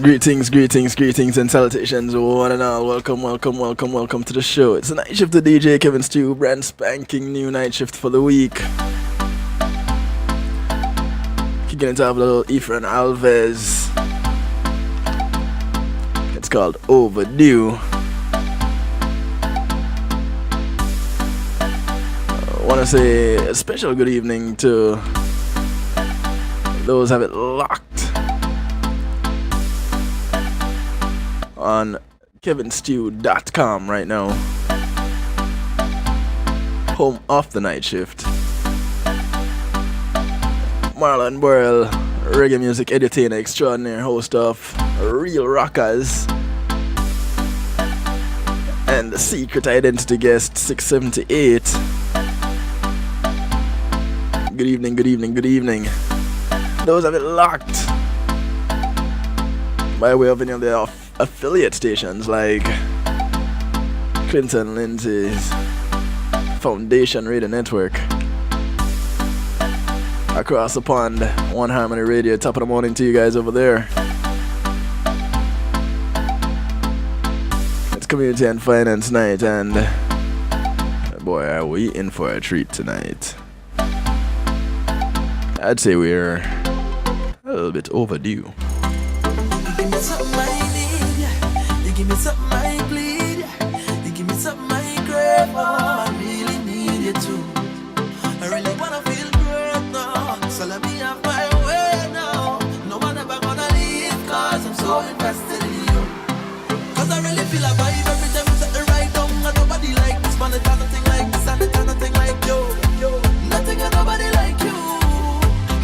Greetings, and salutations, one and all. Welcome to the show. It's a night shift to DJ Kevin Stew, brand spanking new night shift for the week. Kicking into a little Efren Alves. It's called Overdue. I want to say a special good evening to those have it locked on kevinstew.com right now, home of the night shift. Marlon Burrell, reggae music entertainer extraordinaire, host of Real Rockers, and the Secret Identity Guest 678. Good evening. Those have it locked by way of any of their affiliate stations like Clinton Lindsay's Foundation Radio Network. Across the pond, One Harmony Radio. Top of the morning to you guys over there. It's Community and Finance Night, and boy, are we in for a treat tonight. I'd say we're a little bit overdue. Give me something I bleed. You give me something I crave. Oh, I really need you too. I really wanna feel great now. So let me have my way now. No one ever gonna leave, cause I'm so invested in you. Cause I really feel a vibe every time you set the right down. And nobody like this, man, it's nothing like this, and it's nothing like you. Nothing and nobody like you.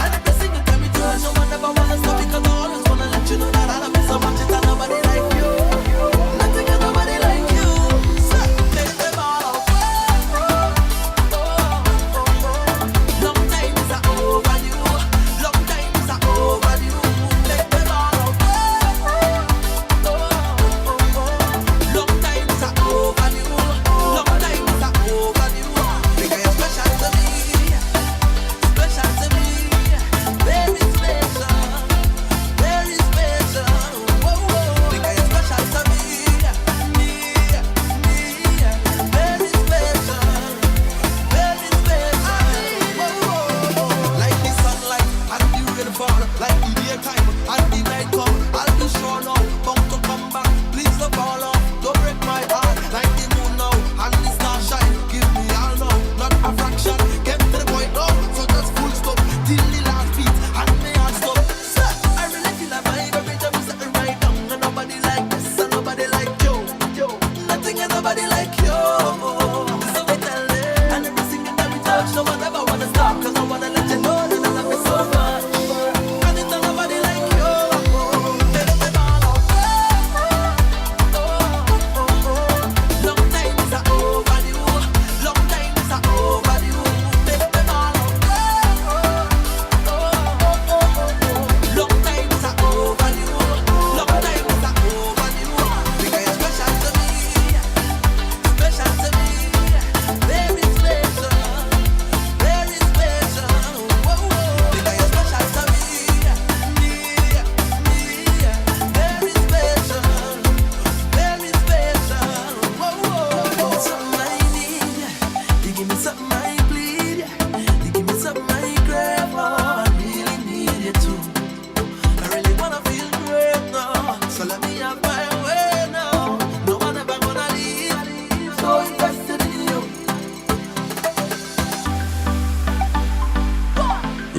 And every single time you touch, no one ever wanna stop, because I always wanna let you know that I love you so much, it's nobody like you.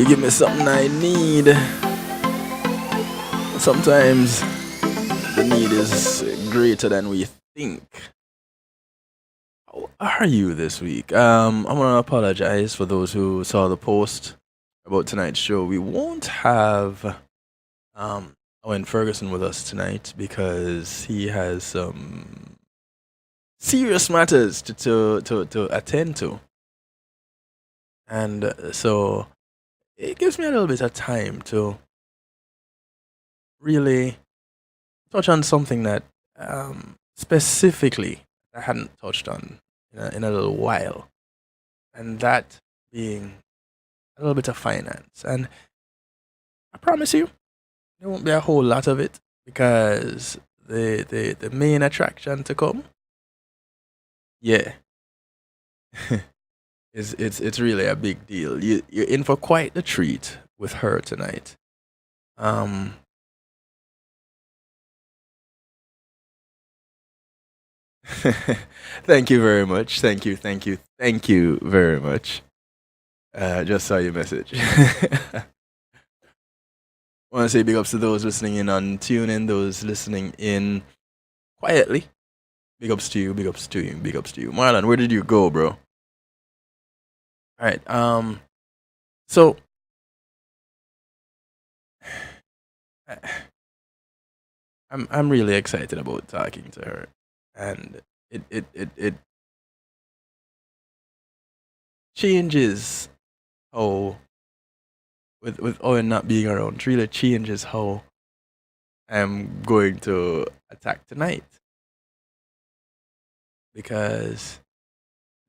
Give me something I need. Sometimes the need is greater than we think. How are you this week? I want to apologize for those who saw the post about tonight's show. We won't have Owen Ferguson with us tonight because he has some serious matters to attend to. And so it gives me a little bit of time to really touch on something that specifically I hadn't touched on in a little while, and that being a little bit of finance. And I promise you, there won't be a whole lot of it, because the main attraction to come, yeah, it's really a big deal. You're in for quite the treat with her tonight. Um, thank you very much. Thank you very much. Just saw your message. Want to say big ups to those listening in on TuneIn, those listening in quietly. Big ups to you, big ups to you, big ups to you. Marlon, where did you go, bro? All right. So I'm really excited about talking to her, and it changes how with Owen not being around. It really changes how I'm going to attack tonight because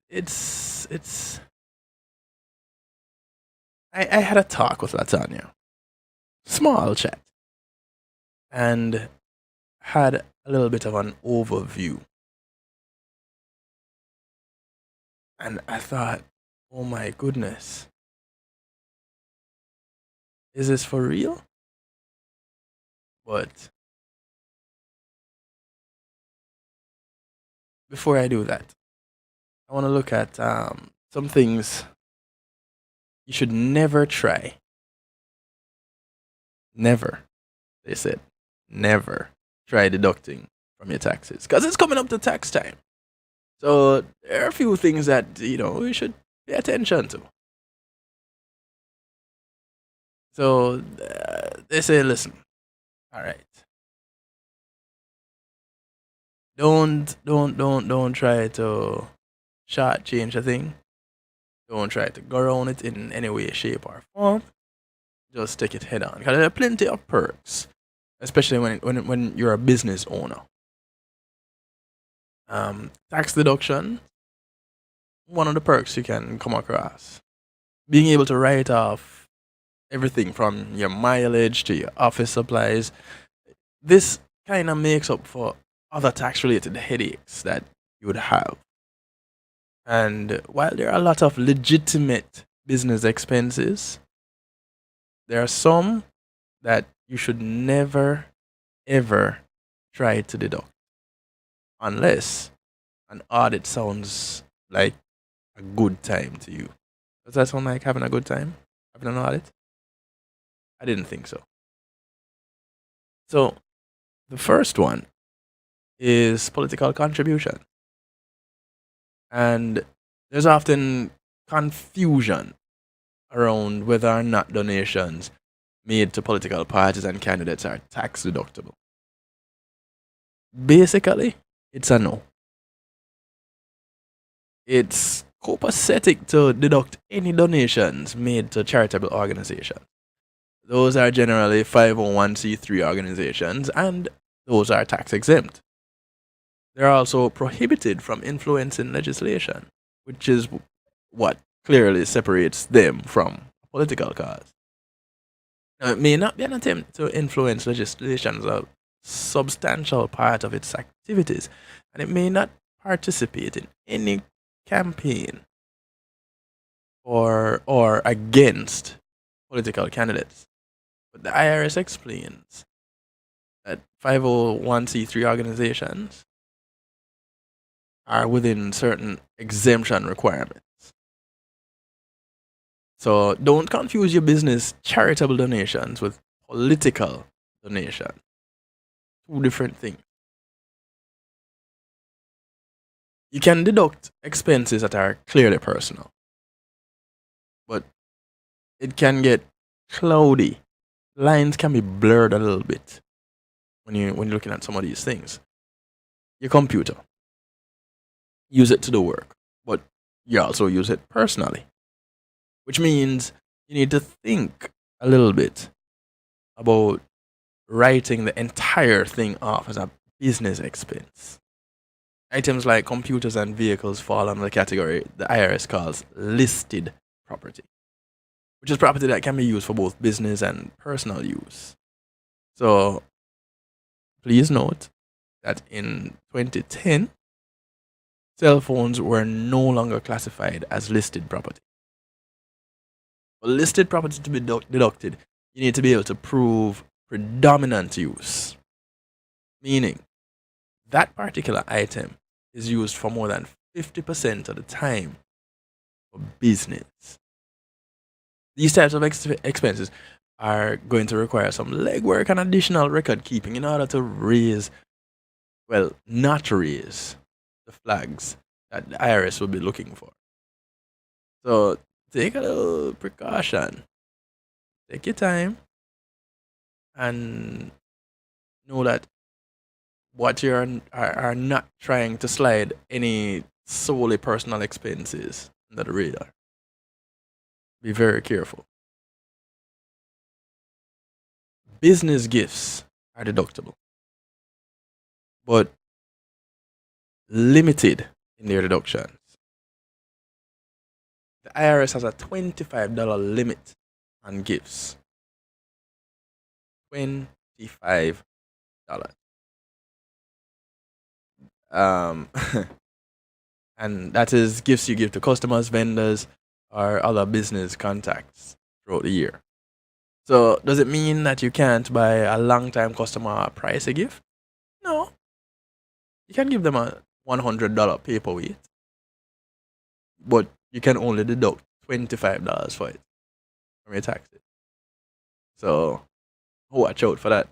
it's I had a talk with LaTonia, small chat, and had a little bit of an overview. And I thought, oh my goodness, is this for real? But before I do that, I want to look at some things you should never try. Never, they said, never try deducting from your taxes because it's coming up to tax time. So there are a few things that we should pay attention to. So they say, listen, all right, don't try to shortchange a thing. Don't try to go around it in any way, shape, or form. Just take it head on. Because there are plenty of perks, especially when you're a business owner. Tax deduction, one of the perks you can come across. Being able to write off everything from your mileage to your office supplies. This kind of makes up for other tax related headaches that you would have. And while there are a lot of legitimate business expenses, there are some that you should never ever try to deduct unless an audit sounds like a good time to you. Does that sound like having a good time? Having an audit? I didn't think so. So the first one is political contribution. And there's often confusion around whether or not donations made to political parties and candidates are tax deductible. Basically, it's a no. It's copacetic to deduct any donations made to charitable organizations. Those are generally 501c3 organizations and those are tax exempt. They're also prohibited from influencing legislation, which is what clearly separates them from a political cause. Now, it may not be an attempt to influence legislation as a substantial part of its activities, and it may not participate in any campaign or against political candidates. But the IRS explains that 501c3 organizations are within certain exemption requirements. So don't confuse your business charitable donations with political donations. Two different things. You can deduct expenses that are clearly personal, but it can get cloudy. Lines can be blurred a little bit when you're looking at some of these things. Your computer, use it to do work, but you also use it personally, which means you need to think a little bit about writing the entire thing off as a business expense. Items like computers and vehicles fall under the category the IRS calls listed property, which is property that can be used for both business and personal use. So Please note that in 2010, cell phones were no longer classified as listed property. For listed property to be deducted, you need to be able to prove predominant use, meaning that particular item is used for more than 50% of the time for business. These types of expenses are going to require some legwork and additional record keeping in order to not raise the flags that the IRS will be looking for. So take a little precaution, take your time, and know that what you are not trying to slide any solely personal expenses under the radar. Be very careful. Business gifts are deductible, but limited in their deductions. The IRS has a $25 limit on gifts. $25. And that is gifts you give to customers, vendors, or other business contacts throughout the year. So does it mean that you can't buy a long-time customer a pricey gift? No. You can give them a $100 paperweight, but you can only deduct $25 for it from your taxes. So watch out for that.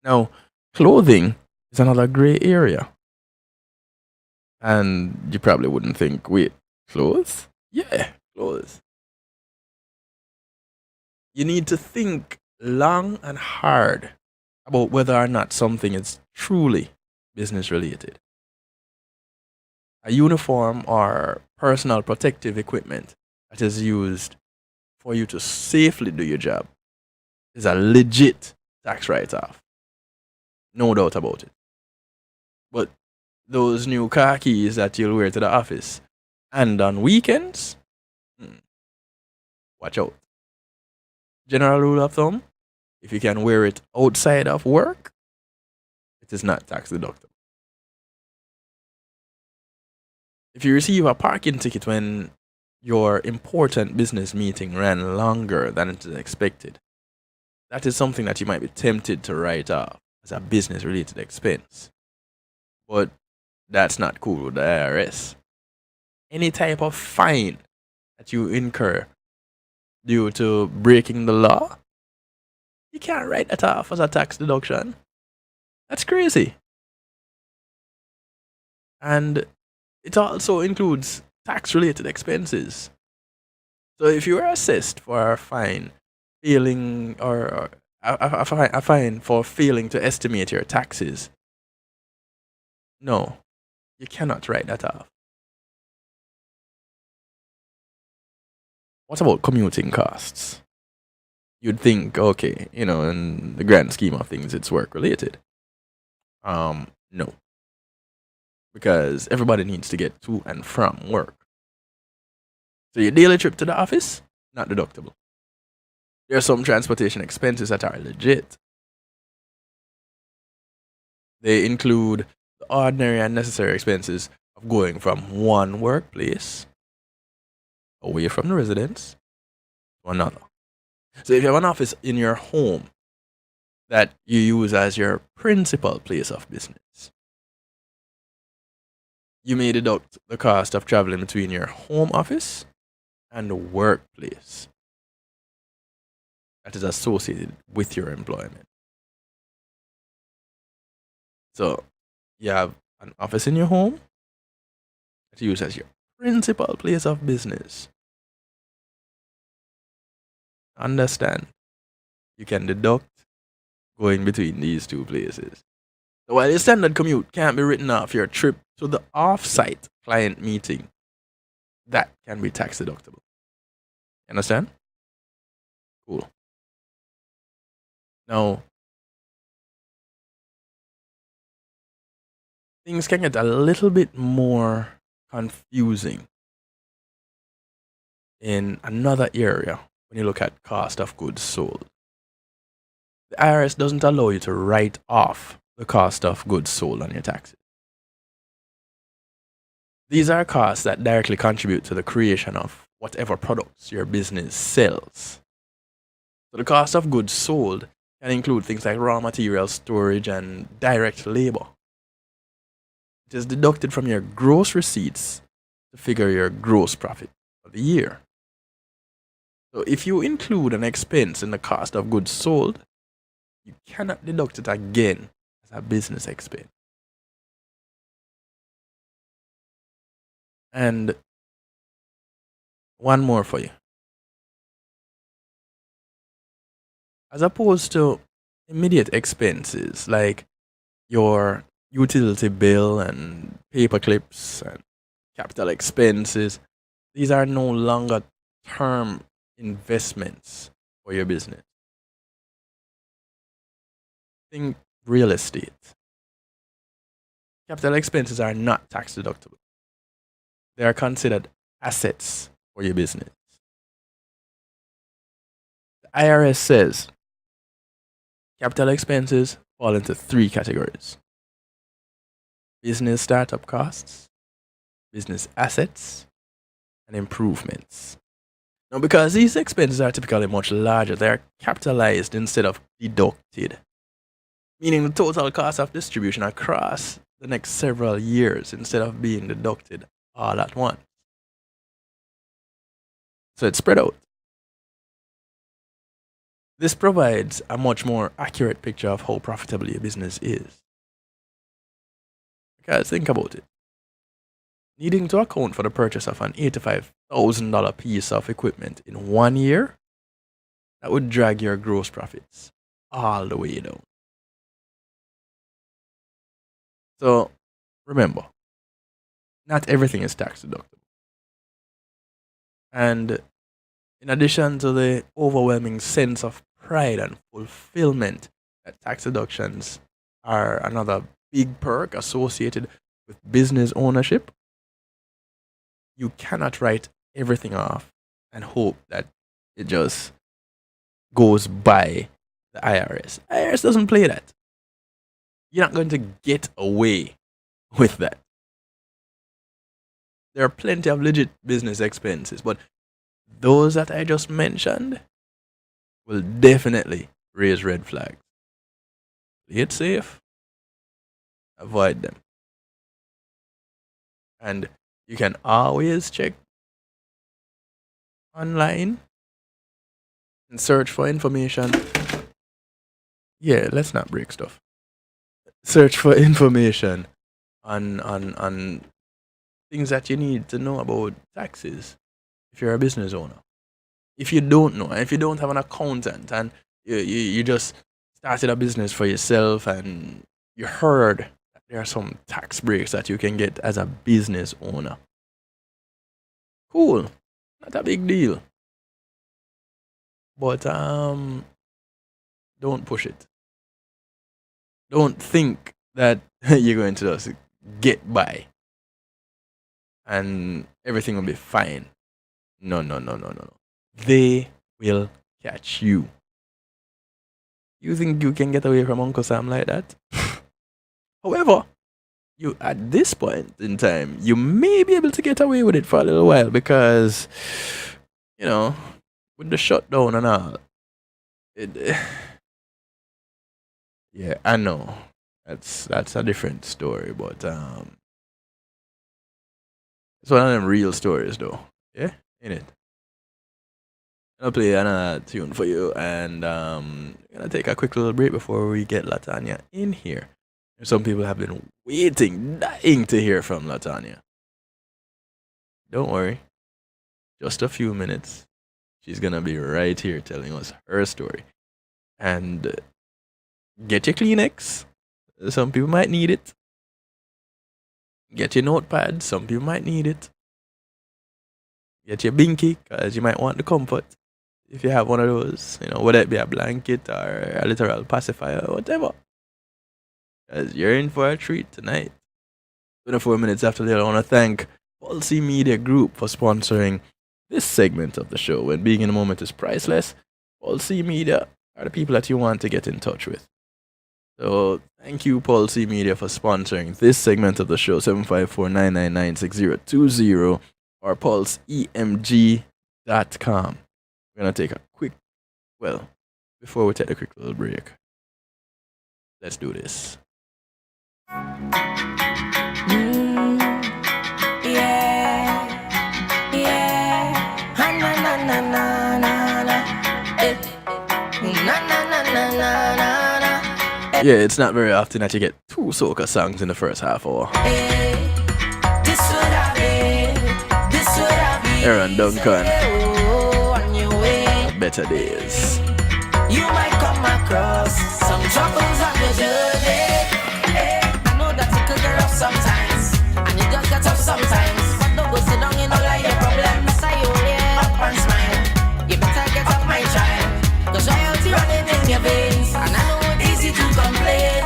Now, clothing is another gray area. And you probably wouldn't think, wait, clothes? Yeah, clothes. You need to think long and hard about whether or not something is truly business related. A uniform or personal protective equipment that is used for you to safely do your job is a legit tax write-off. No doubt about it. But those new car keys that you'll wear to the office and on weekends, watch out. General rule of thumb, if you can wear it outside of work, it is not tax deductible. If you receive a parking ticket when your important business meeting ran longer than it is expected, that is something that you might be tempted to write off as a business related expense. But that's not cool with the IRS. Any type of fine that you incur due to breaking the law, you can't write that off as a tax deduction. That's crazy. And it also includes tax-related expenses. So if you are assessed for a fine failing or a fine for failing to estimate your taxes, no, you cannot write that off. What about commuting costs? You'd think, okay, in the grand scheme of things, it's work related. No. Because everybody needs to get to and from work. So your daily trip to the office, not deductible. There are some transportation expenses that are legit. They include the ordinary and necessary expenses of going from one workplace away from the residence to another. So if you have an office in your home that you use as your principal place of business, you may deduct the cost of traveling between your home office and the workplace that is associated with your employment. So you have an office in your home that you use as your principal place of business. Understand, you can deduct going between these two places. So while your standard commute can't be written off your trip to the off-site client meeting, that can be tax deductible. Understand? Cool. Now, things can get a little bit more confusing in another area when you look at cost of goods sold. The IRS doesn't allow you to write off the cost of goods sold on your taxes. These are costs that directly contribute to the creation of whatever products your business sells. So the cost of goods sold can include things like raw material storage and direct labor. It is deducted from your gross receipts to figure your gross profit for the year. So if you include an expense in the cost of goods sold, you cannot deduct it again as a business expense. And one more for you. As opposed to immediate expenses like your utility bill and paper clips and capital expenses, these are no longer term investments for your business. Think real estate. Capital expenses are not tax deductible. They are considered assets for your business. The IRS says capital expenses fall into 3 categories: business startup costs, business assets, and improvements. Now, because these expenses are typically much larger, they are capitalized instead of deducted, meaning the total cost of distribution across the next several years instead of being deducted all at once. So it's spread out. This provides a much more accurate picture of how profitable your business is. Because think about it. Needing to account for the purchase of an $85,000 piece of equipment in 1 year, that would drag your gross profits all the way down. So remember, not everything is tax deductible. And in addition to the overwhelming sense of pride and fulfillment that tax deductions are another big perk associated with business ownership, you cannot write everything off and hope that it just goes by the IRS. IRS doesn't play that. You're not going to get away with that. There are plenty of legit business expenses, but those that I just mentioned will definitely raise red flags. Play it safe, avoid them. And you can always check online and search for information. Yeah, let's not break stuff. Search for information on things that you need to know about taxes if you're a business owner. If you don't know, and if you don't have an accountant and you just started a business for yourself and you heard that there are some tax breaks that you can get as a business owner, cool, not a big deal. But don't push it. Don't think that you're going to just get by and everything will be fine. No. They will catch you. You think you can get away from Uncle Sam like that? However, you at this point in time, you may be able to get away with it for a little while because, with the shutdown and all, yeah, I know that's a different story, but it's one of them real stories though. Yeah, ain't it? I'll play another tune for you, and gonna take a quick little break before we get LaTonia in here. Some people have been waiting, dying to hear from LaTonia. Don't worry, just a few minutes. She's gonna be right here telling us her story. And get your Kleenex. Some people might need it. Get your notepad. Some people might need it. Get your binky, because you might want the comfort. If you have one of those, whether it be a blanket or a literal pacifier or whatever. Because you're in for a treat tonight. 24 minutes after that, I want to thank Policy Media Group for sponsoring this segment of the show. When being in the moment is priceless, Policy Media are the people that you want to get in touch with. So thank you, Paul C Media, for sponsoring this segment of the show, 754-999-6020 or pulseemg.com. We're going to take a quick, before we take a quick little break, let's do this. Yeah, it's not very often that you get two soca songs in the first half hour. Aaron Duncan, Better Days. You might come across some troubles on your journey. I know that it could get rough sometimes, and it just gets tough sometimes. But don't go sit down, you know, like your problems. I only up and smile. You better get off my child, 'cause royalty running in your veins. And I know it's easy to complain,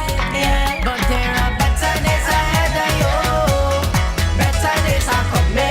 but there are better days ahead of you. Better days are coming.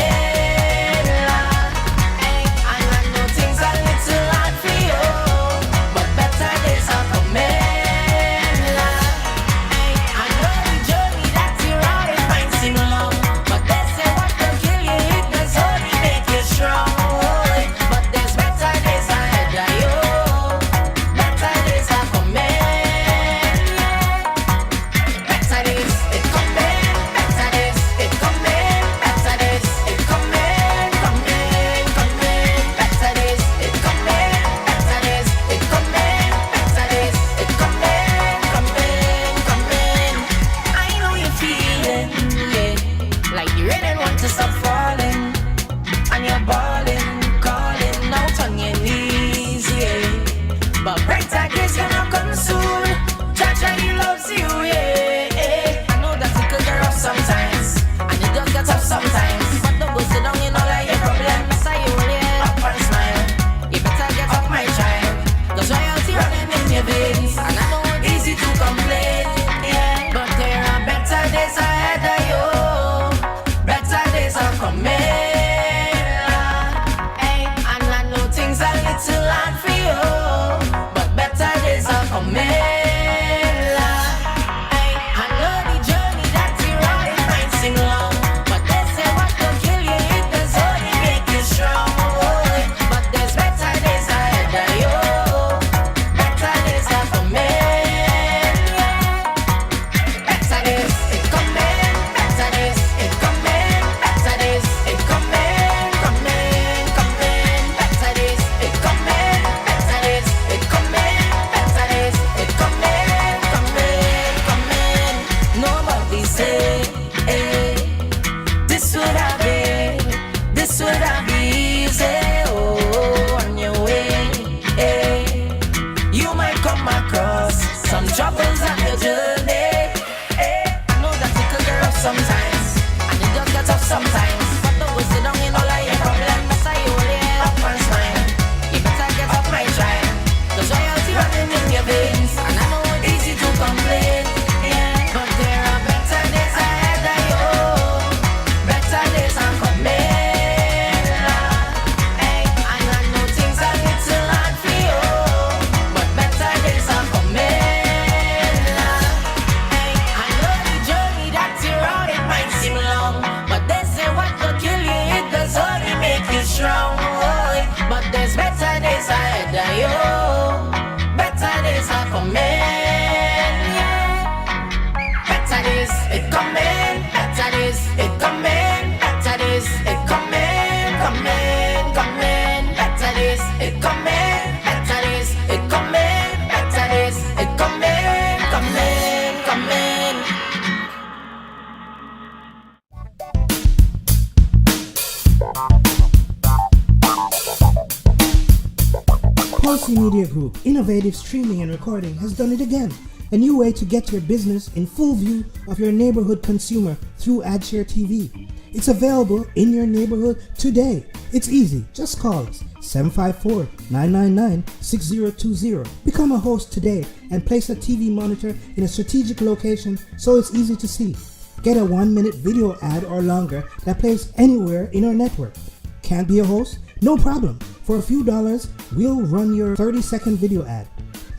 Media Group, innovative streaming and recording, has done it again. A new way to get your business in full view of your neighborhood consumer through AdShare TV. It's available in your neighborhood today. It's easy. Just call us 754-999-6020. Become a host today and place a TV monitor in a strategic location so it's easy to see. Get a 1-minute video ad or longer that plays anywhere in our network. Can't be a host? No problem. For a few dollars, we'll run your 30-second video ad.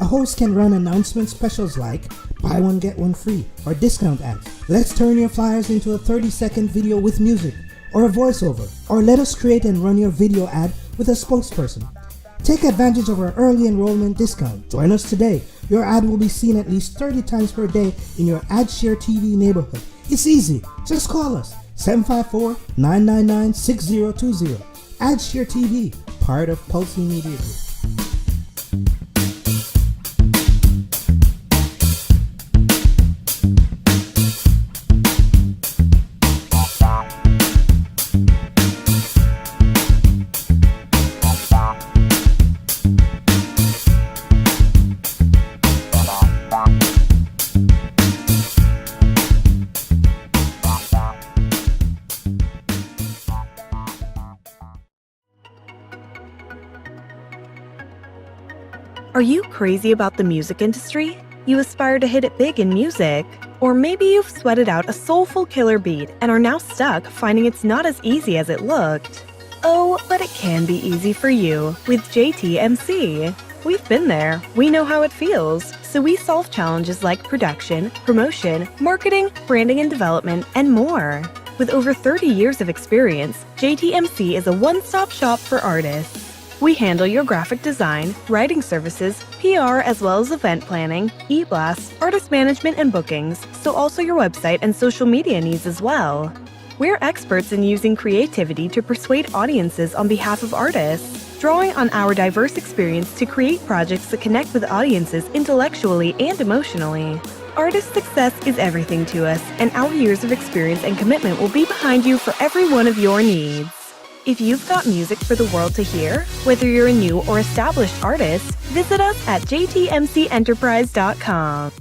A host can run announcement specials like buy one get one free or discount ads. Let's turn your flyers into a 30-second video with music or a voiceover, or let us create and run your video ad with a spokesperson. Take advantage of our early enrollment discount. Join us today. Your ad will be seen at least 30 times per day in your AdShare TV neighborhood. It's easy. Just call us 754-999-6020. AdShare TV, part of Pulsey Media Group. Are you crazy about the music industry? You aspire to hit it big in music? Or maybe you've sweated out a soulful killer beat and are now stuck finding it's not as easy as it looked. Oh, but it can be easy for you with JTMC. We've been there, we know how it feels, so we solve challenges like production, promotion, marketing, branding and development, and more. With over 30 years of experience, JTMC is a one-stop shop for artists. We handle your graphic design, writing services, PR, as well as event planning, e-blasts, artist management, and bookings, so also your website and social media needs as well. We're experts in using creativity to persuade audiences on behalf of artists, drawing on our diverse experience to create projects that connect with audiences intellectually and emotionally. Artist success is everything to us, and our years of experience and commitment will be behind you for every one of your needs. If you've got music for the world to hear, whether you're a new or established artist, visit us at jtmcenterprise.com.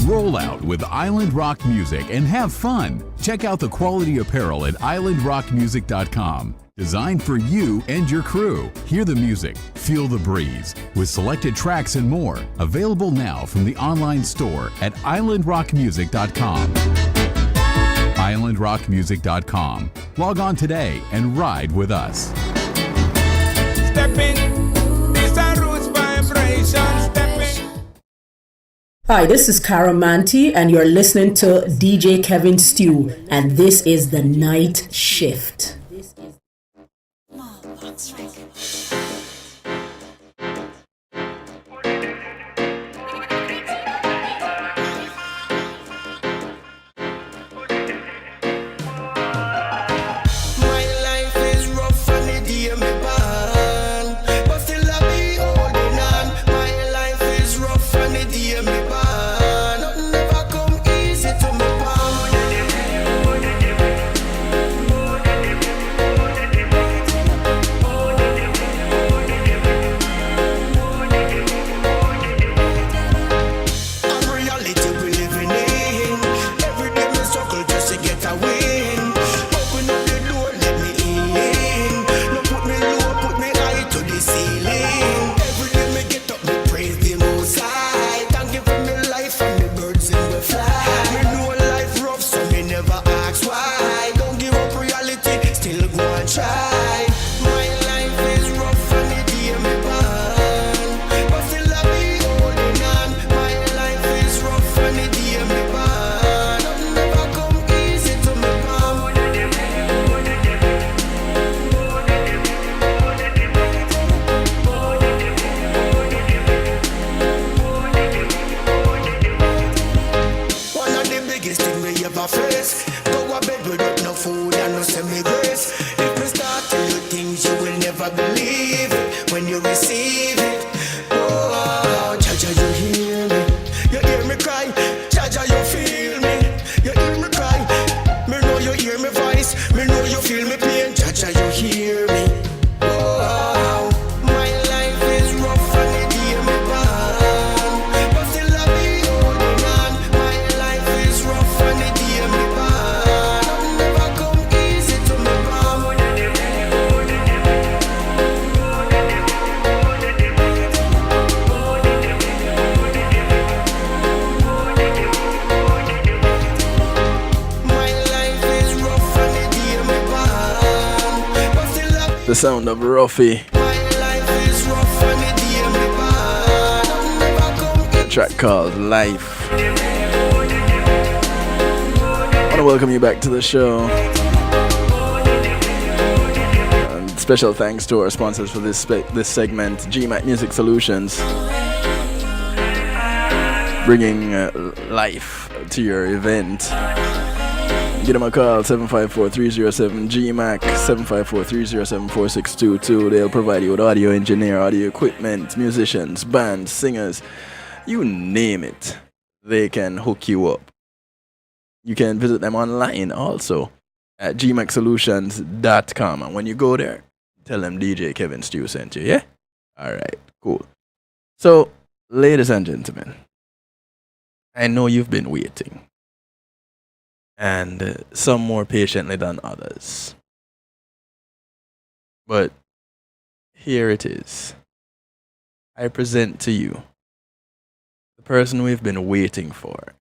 Roll out with Island Rock Music and have fun. Check out the quality apparel at islandrockmusic.com. Designed for you and your crew. Hear the music, feel the breeze, with selected tracks and more. Available now from the online store at islandrockmusic.com. islandrockmusic.com. Log on today and ride with us. Stepping, these are roots vibrations. Stepping. Hi, this is Cara Manti, and you're listening to DJ Kevin Stew, and this is The Night Shift. The sound of Ruffy. A track called Life. I want to welcome you back to the show. And special thanks to our sponsors for this segment, GMAC Music Solutions, bringing life to your event. Give them a call, 754-307-GMAC, 754-307-4622. They'll provide you with audio engineer, audio equipment, musicians, bands, singers, you name it. They can hook you up. You can visit them online also at gmacsolutions.com. And when you go there, tell them DJ Kevin Stew sent you, yeah? Alright, cool. So, ladies and gentlemen, I know you've been waiting. And some more patiently than others. But here it is. I present to you the person we've been waiting for,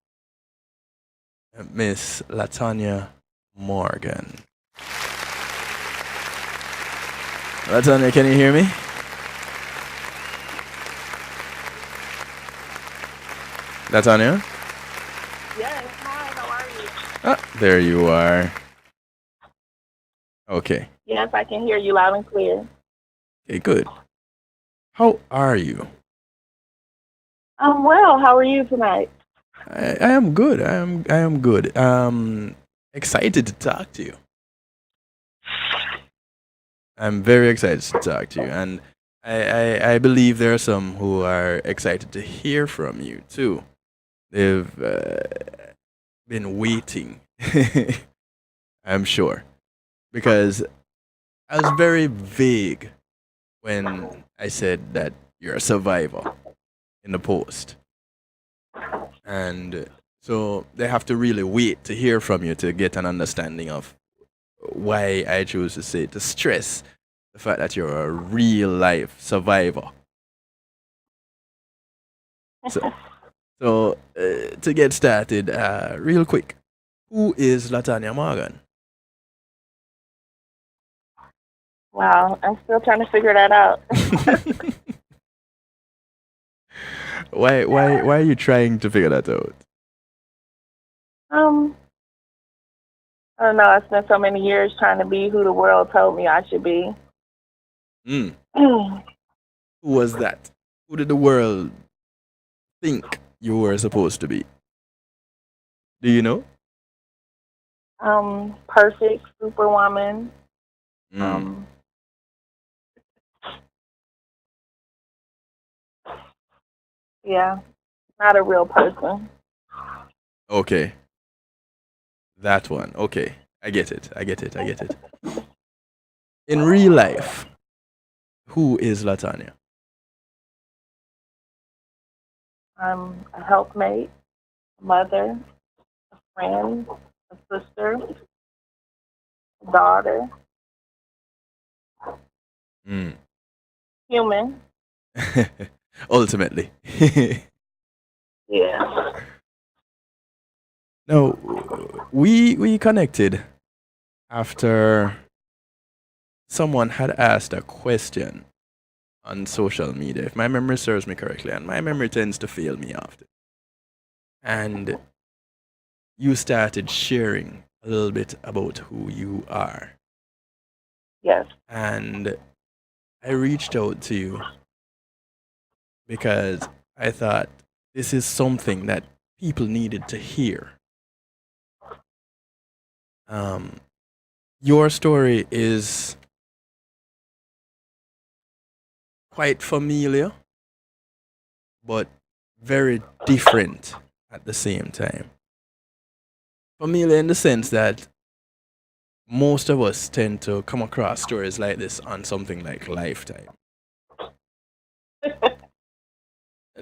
Miss LaTonia Morgan. LaTonia, can you hear me? LaTonia? Yes, hi, how are you? Ah, there you are. Okay. Yes, I can hear you loud and clear. Okay, good. How are you? I'm well. How are you tonight? I am good. I am good. Excited to talk to you. I'm very excited to talk to you, and I believe there are some who are excited to hear from you too. They've been waiting. I'm sure, because I was very vague when I said that you're a survivor in the post. And so they have to really wait to hear from you to get an understanding of why I choose to stress the fact that you're a real life survivor. So to get started, real quick, who is LaTonia Morgan? Wow, I'm still trying to figure that out. Why are you trying to figure that out? I don't know. I spent so many years trying to be who the world told me I should be. Who was that? Who did the world think you were supposed to be? Do you know? Perfect superwoman. Yeah, not a real person. Okay. That one. Okay. I get it. In real life, who is LaTonia? I'm a helpmate, a mother, a friend, a sister, a daughter, human. Ultimately. Yeah. No, we connected after someone had asked a question on social media, if my memory serves me correctly, and my memory tends to fail me often. And you started sharing a little bit about who you are. Yes. And I reached out to you because I thought this is something that people needed to hear. Your story is quite familiar, but very different at the same time. Familiar in the sense that most of us tend to come across stories like this on something like Lifetime.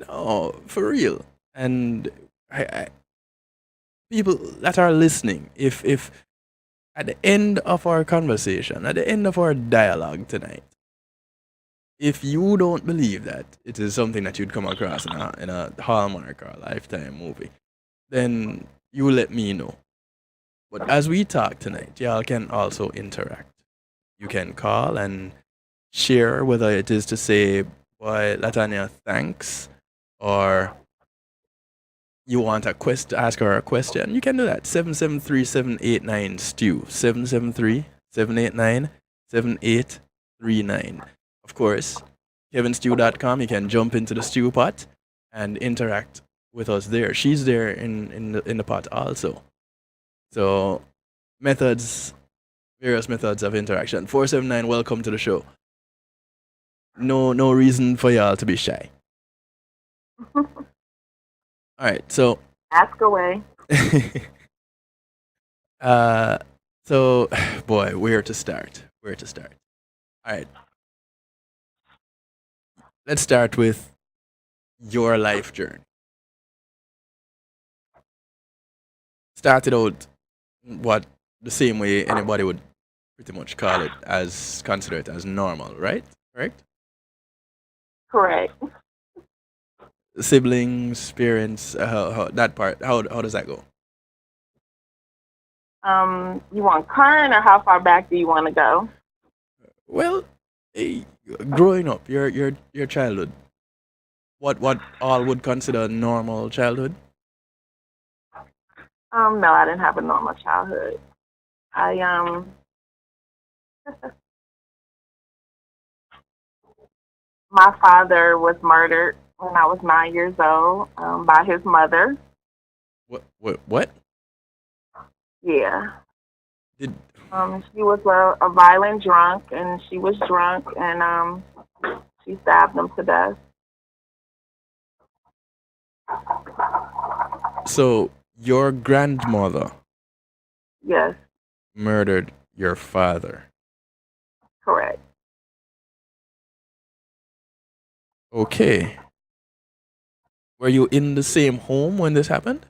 No, for real. And I people that are listening, if at the end of our conversation, at the end of our dialogue tonight, if you don't believe that it is something that you'd come across in a Hallmark or a Lifetime movie, then you let me know. But as we talk tonight, y'all can also interact. you can call and share, whether it is to say, boy, LaTonia, thanks, or you want a quest ask her a question, you can do that. 773-789-STEW. 773-789-7839. Of course, kevinstew.com, you can jump into the stew pot and interact with us there. She's there in the pot also. So various methods of interaction. 479, welcome to the show. No reason for y'all to be shy. All right, so Ask away. so boy, where to start? All right, let's start with your life journey. Started out what the same way anybody would pretty much call it, as consider it as normal, right? Correct? Correct. Siblings, parents, that part. How does that go? You want current or how far back do you want to go? Well, growing up, your childhood. What all would consider normal childhood? No, I didn't have a normal childhood. My father was murdered when I was 9 years old by his mother. What? Yeah. Did She was a violent drunk, and she was drunk, and she stabbed him to death. so your grandmother Yes, murdered your father? correct. Okay. Were you in the same home when this happened?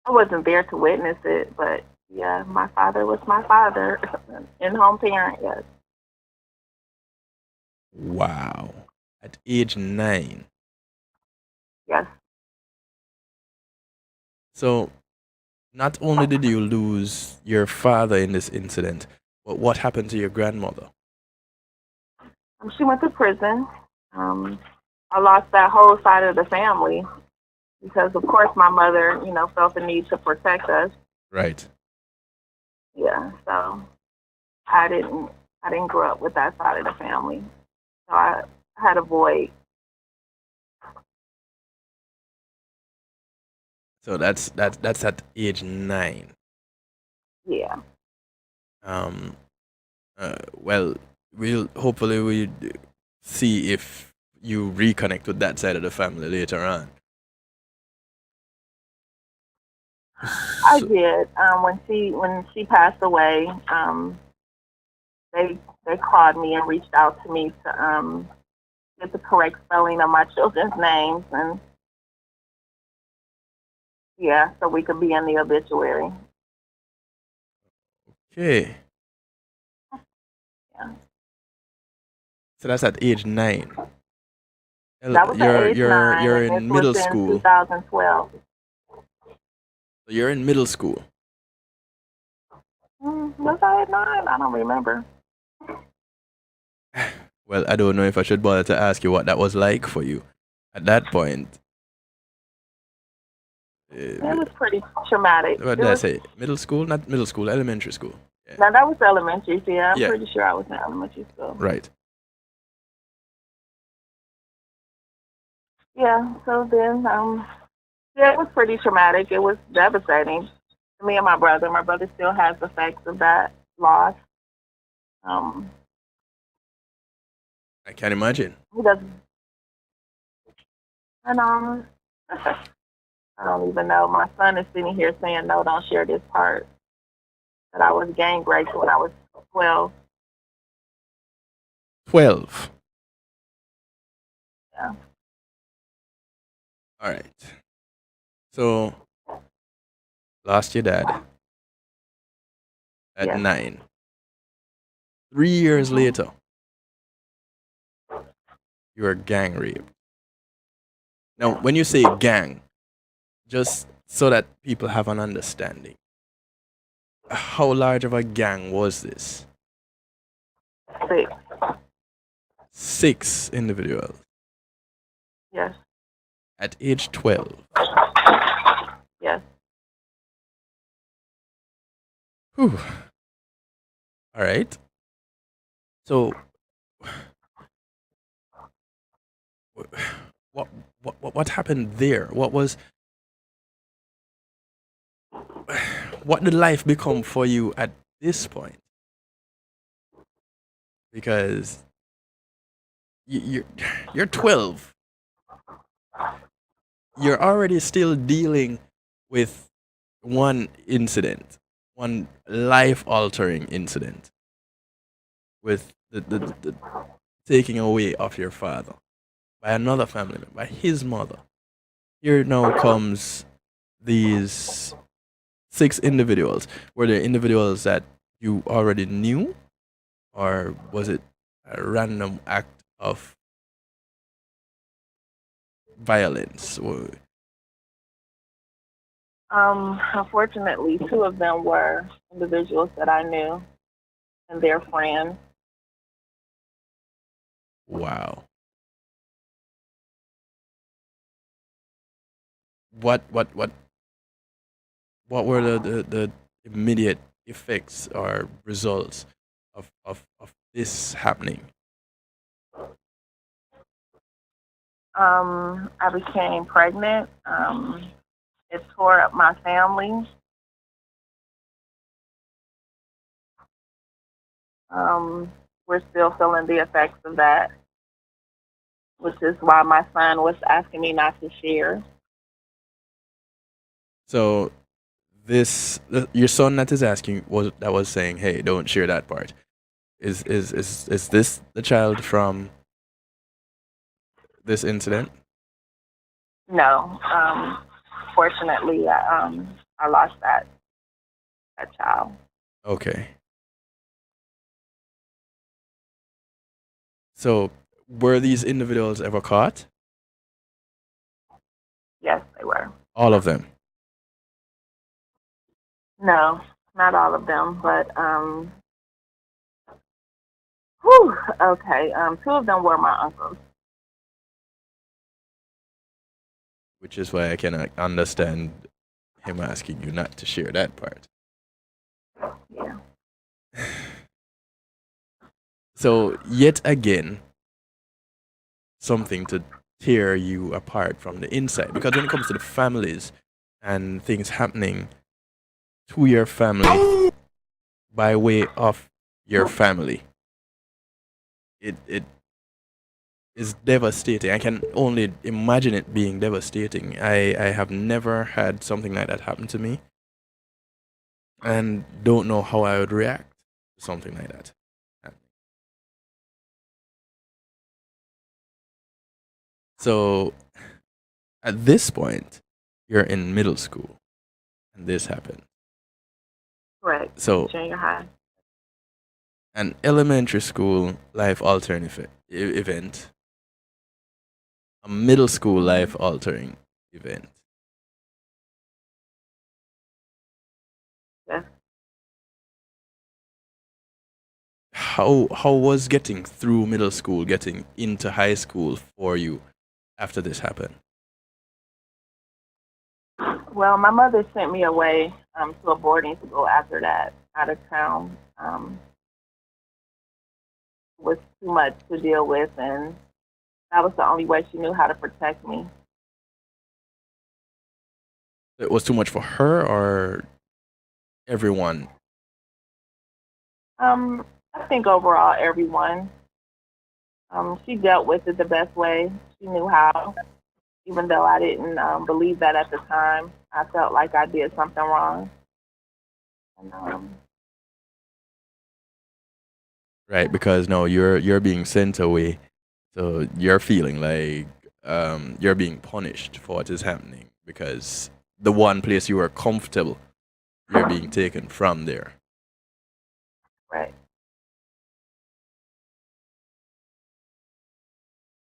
I wasn't there to witness it, but yeah, my father was my father, in-home parent, yes. Wow. At age 9. Yes. So not only did you lose your father in this incident, but what happened to your grandmother? She went to prison. I lost that whole side of the family because, of course, my mother, felt the need to protect us. Right. Yeah, so I didn't grow up with that side of the family. So I had a void. So that's at age 9. Yeah. Well, we see if you reconnect with that side of the family later on. I did. When she passed away, they called me and reached out to me to get the correct spelling of my children's names, and yeah, so we could be in the obituary. Okay. Yeah. So that's at age 9. That was at age 9. You're and in this middle was school. in 2012. You're in middle school. Was I at 9? I don't remember. Well, I don't know if I should bother to ask you what that was like for you at that point. It was pretty traumatic. What did I say? Middle school? Not middle school, elementary school. Yeah. Now, that was elementary, so yeah, I'm Yeah. pretty sure I was in elementary school. Right. Yeah, so then, yeah, it was pretty traumatic. It was devastating to me and my brother. My brother still has the effects of that loss. I can't imagine. He doesn't, and I don't even know. My son is sitting here saying, no, don't share this part. That I was gang raped when I was 12. 12. Yeah. All right. So, lost your dad at Yes. 9. 3 years later, you were gang raped. Now, when you say gang, just so that people have an understanding, how large of a gang was this? 6. 6 individuals Yes. at age 12. Yes. Whew. All right. So, what happened there? What did life become for you at this point? Because you're 12. You're already still dealing with one incident, one life-altering incident, with the taking away of your father by another family member, by his mother. Here now comes these 6 individuals. Were there individuals that you already knew, or was it a random act of violence? Unfortunately, 2 of them were individuals that I knew and their friends. Wow. What were the immediate effects or results of this happening? I became pregnant. It tore up my family. We're still feeling the effects of that, which is why my son was asking me not to share. So your son that is asking was saying, "Hey, don't share that part." Is this the child from this incident? No, fortunately, I lost that child. Okay. So were these individuals ever caught? Yes, they were. All of them. No, not all of them, but whew, okay. 2 of them were my uncles. Which is why I cannot understand him asking you not to share that part. Yeah. So yet again, something to tear you apart from the inside. Because when it comes to the families and things happening to your family by way of your family, it is devastating. I can only imagine it being devastating. I have never had something like that happen to me, and don't know how I would react to something like that. So at this point, you're in middle school, and this happened. Correct. So Junior high. an elementary school life altering event, a middle school life altering event. Yes. How was getting through middle school, getting into high school for you after this happened? Well, my mother sent me away to a boarding school after that, out of town. Was too much to deal with, and that was the only way she knew how to protect me. It was too much for her or everyone? I think overall, everyone. She dealt with it the best way she knew how. Even though I didn't believe that at the time, I felt like I did something wrong. And, Right, because no, you're being sent away, so you're feeling like you're being punished for what is happening because the one place you were comfortable, you're being taken from there. right.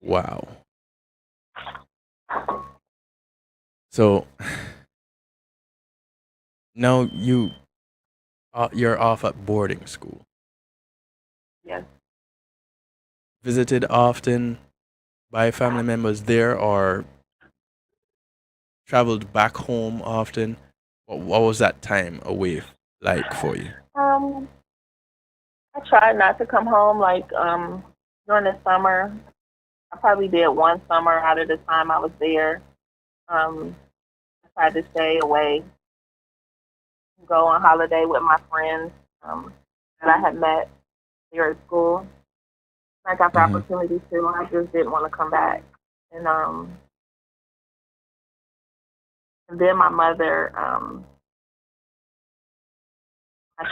Wow. So now you're off at boarding school. Yes. visited often by family members there, or traveled back home often? What was that time away like for you? Um, I tried not to come home like during the summer. I probably did one summer out of the time I was there. Um, I tried to stay away, go on holiday with my friends that I had met here at school. I got the Hmm. opportunity to. I just didn't want to come back. And and then my mother, my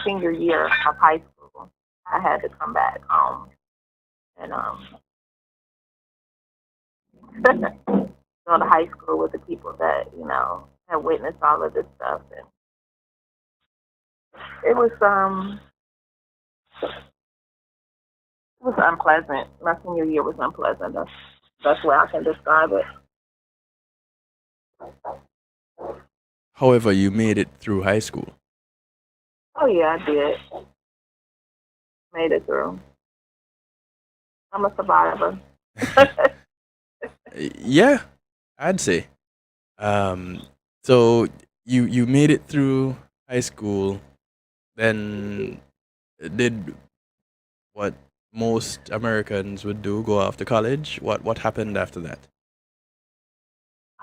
senior year of high school, I had to come back home and go to high school with the people that had witnessed all of this stuff, and it was unpleasant. My senior year was unpleasant. That's the way I can describe it. However, you made it through high school. Oh yeah, I did. Made it through. I'm a survivor. Yeah, I'd say. Um, so you made it through high school, then did what most Americans would do, go off to college. What happened after that?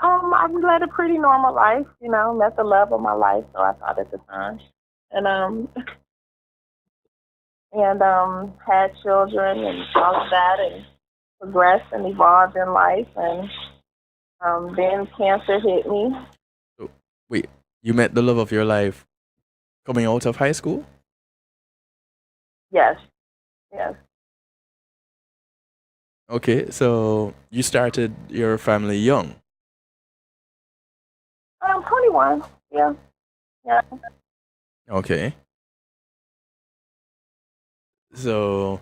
I led a pretty normal life, met the love of my life, so I thought at the time. And had children and all of that, and progressed and evolved in life, and then cancer hit me. So, wait, you met the love of your life coming out of high school? Yes, yes. Okay, so you started your family young. 21. Yeah, yeah. Okay. So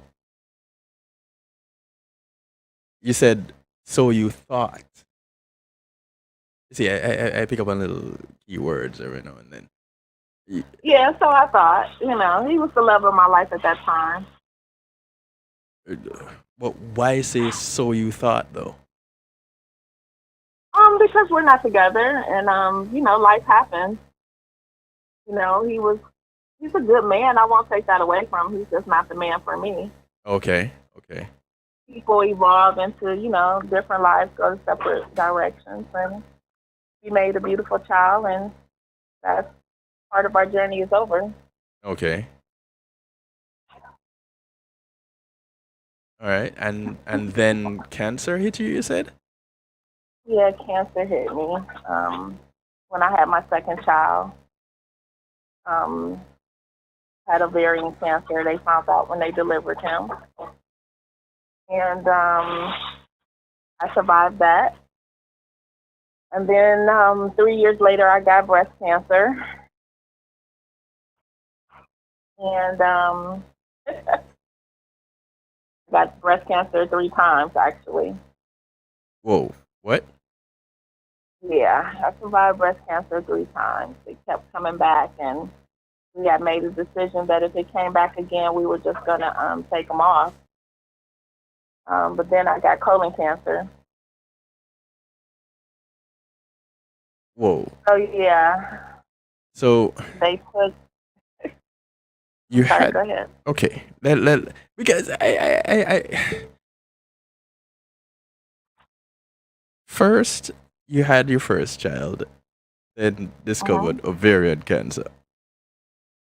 you said, so you thought. See, I pick up on little keywords every now and then. Y- Yeah, so I thought, he was the love of my life at that time. But why say so you thought though? Because we're not together, and life happens. He's a good man. I won't take that away from him. He's just not the man for me. Okay, okay, People evolve into, different lives, go to separate directions, and we made a beautiful child, and that's part of our journey is over. okay. All right, and then cancer hit you. You said. Yeah, cancer hit me when I had my second child. Um, had ovarian cancer. They found out when they delivered him, and I survived that. And then 3 years later, I got breast cancer, and got breast cancer 3 times actually. Whoa, what? Yeah, I survived breast cancer 3 times. It kept coming back, and we had made a decision that if it came back again, we were just gonna take them off. But then I got colon cancer. Whoa. So yeah, So they took. you Sorry, had go ahead. okay. Because I first you had your first child, then Mhm. discovered ovarian cancer.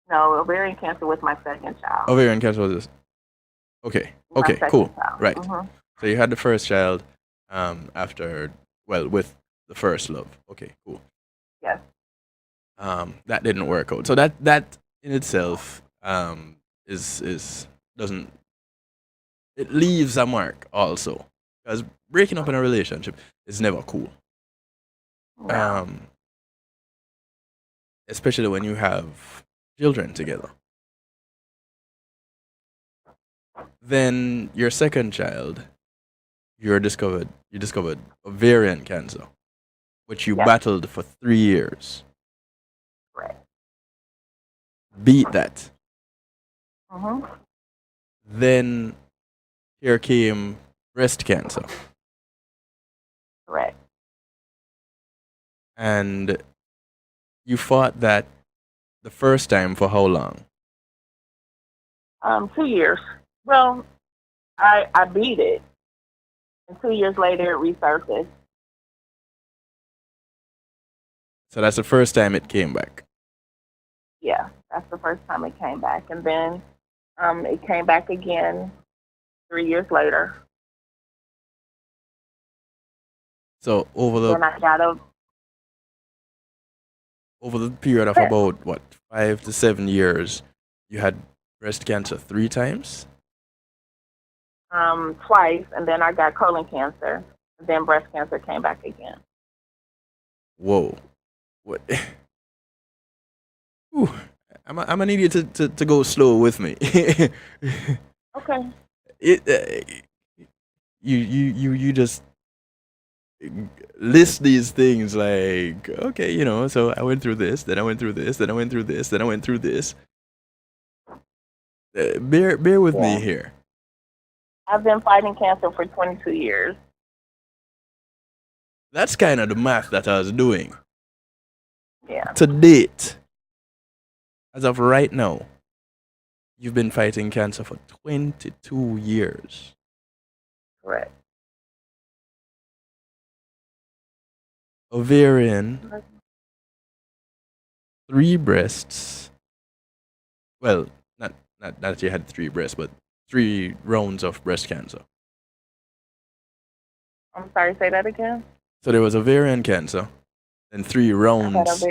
No, ovarian cancer was my second child. Ovarian cancer was this. Okay. My Okay. Cool. second child. Right. Hmm. So you had the first child, after, well, with the first love. Okay. Cool. Yes. That didn't work out. So that in itself, is doesn't, it leaves a mark also, because breaking up in a relationship is never cool. No. Um, especially when you have children together. Then your second child, you discovered ovarian cancer, which you Yes. battled for 3 years. Right. Beat that. Hmm. Then here came breast cancer. Correct. And you fought that the first time for how long? 2 years. Well, I beat it, and 2 years later it resurfaced. So that's the first time it came back. Yeah, that's the first time it came back, and then it came back again 3 years later. So Then I got over the period of about what 5 to 7 years, you had breast cancer 3 times. twice, and then I got colon cancer, and then breast cancer came back again. Whoa, what? Whew. I'm gonna need you to go slow with me. Okay. You just list these things like, okay, so I went through this, then I went through this, then I went through this, then I went through this. Bear with me here. I've been fighting cancer for 22 years. That's kind of the math that I was doing. Yeah. To date, as of right now, you've been fighting cancer for 22 years. Correct. Ovarian, 3 breasts. Well, not that you had 3 breasts, but 3 rounds of breast cancer. I'm sorry, say that again? So there was ovarian cancer and 3 rounds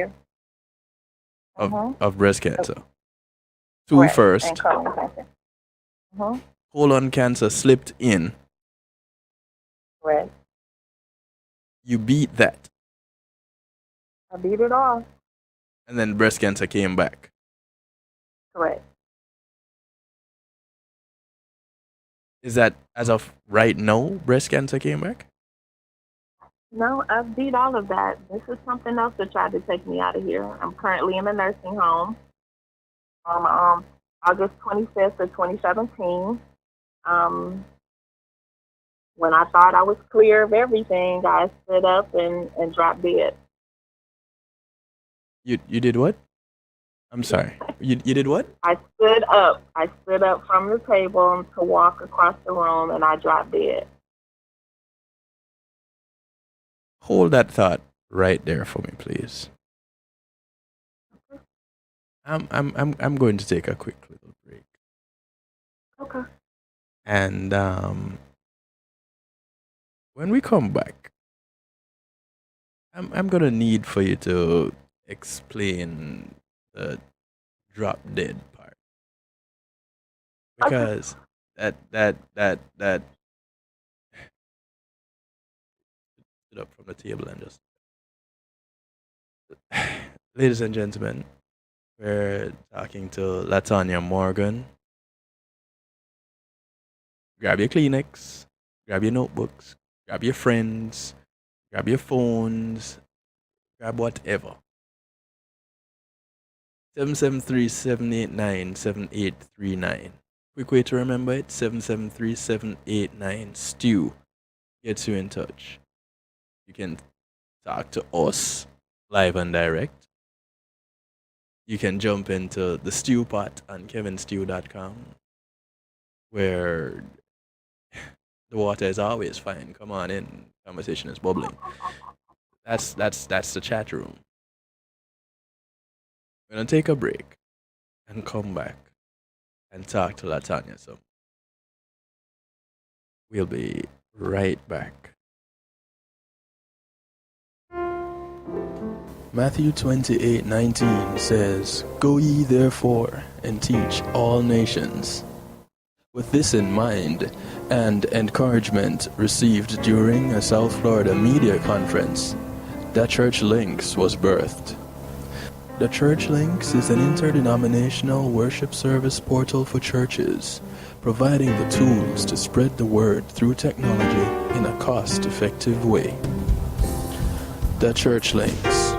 of breast cancer. 2 Correct. first. And colon cancer. Colon cancer slipped in. Correct. You beat that. I beat it off. And then breast cancer came back. Correct. Is that as of right now, breast cancer came back? No, I beat all of that. This is something else that tried to take me out of here. I'm currently in a nursing home. August 25th of 2017. When I thought I was clear of everything, I stood up and dropped dead. You did what? I'm sorry. You did what? I stood up. I stood up from the table to walk across the room, and I dropped dead. Hold that thought right there for me, please. I'm going to take a quick little break. Okay. And when we come back, I'm gonna need for you to explain the drop dead part, because that stood up from the table and just ladies and gentlemen, we're talking to LaTonia Morgan. Grab your Kleenex, grab your notebooks, grab your friends, grab your phones, grab whatever. 773-789-7839. Quick way to remember it, 773-789-STEW. Gets you in touch. You can talk to us live and direct. You can jump into the Stew Pot on kevinstew.com, where the water is always fine. Come on in. Conversation is bubbling. That's the chat room. We're gonna take a break and come back and talk to LaTonia. So we'll be right back. Matthew 28:19 says, "Go ye therefore and teach all nations." With this in mind and encouragement received during a South Florida media conference, The Church Links was birthed. The Church Links is an interdenominational worship service portal for churches, providing the tools to spread the word through technology in a cost-effective way. The Church Links,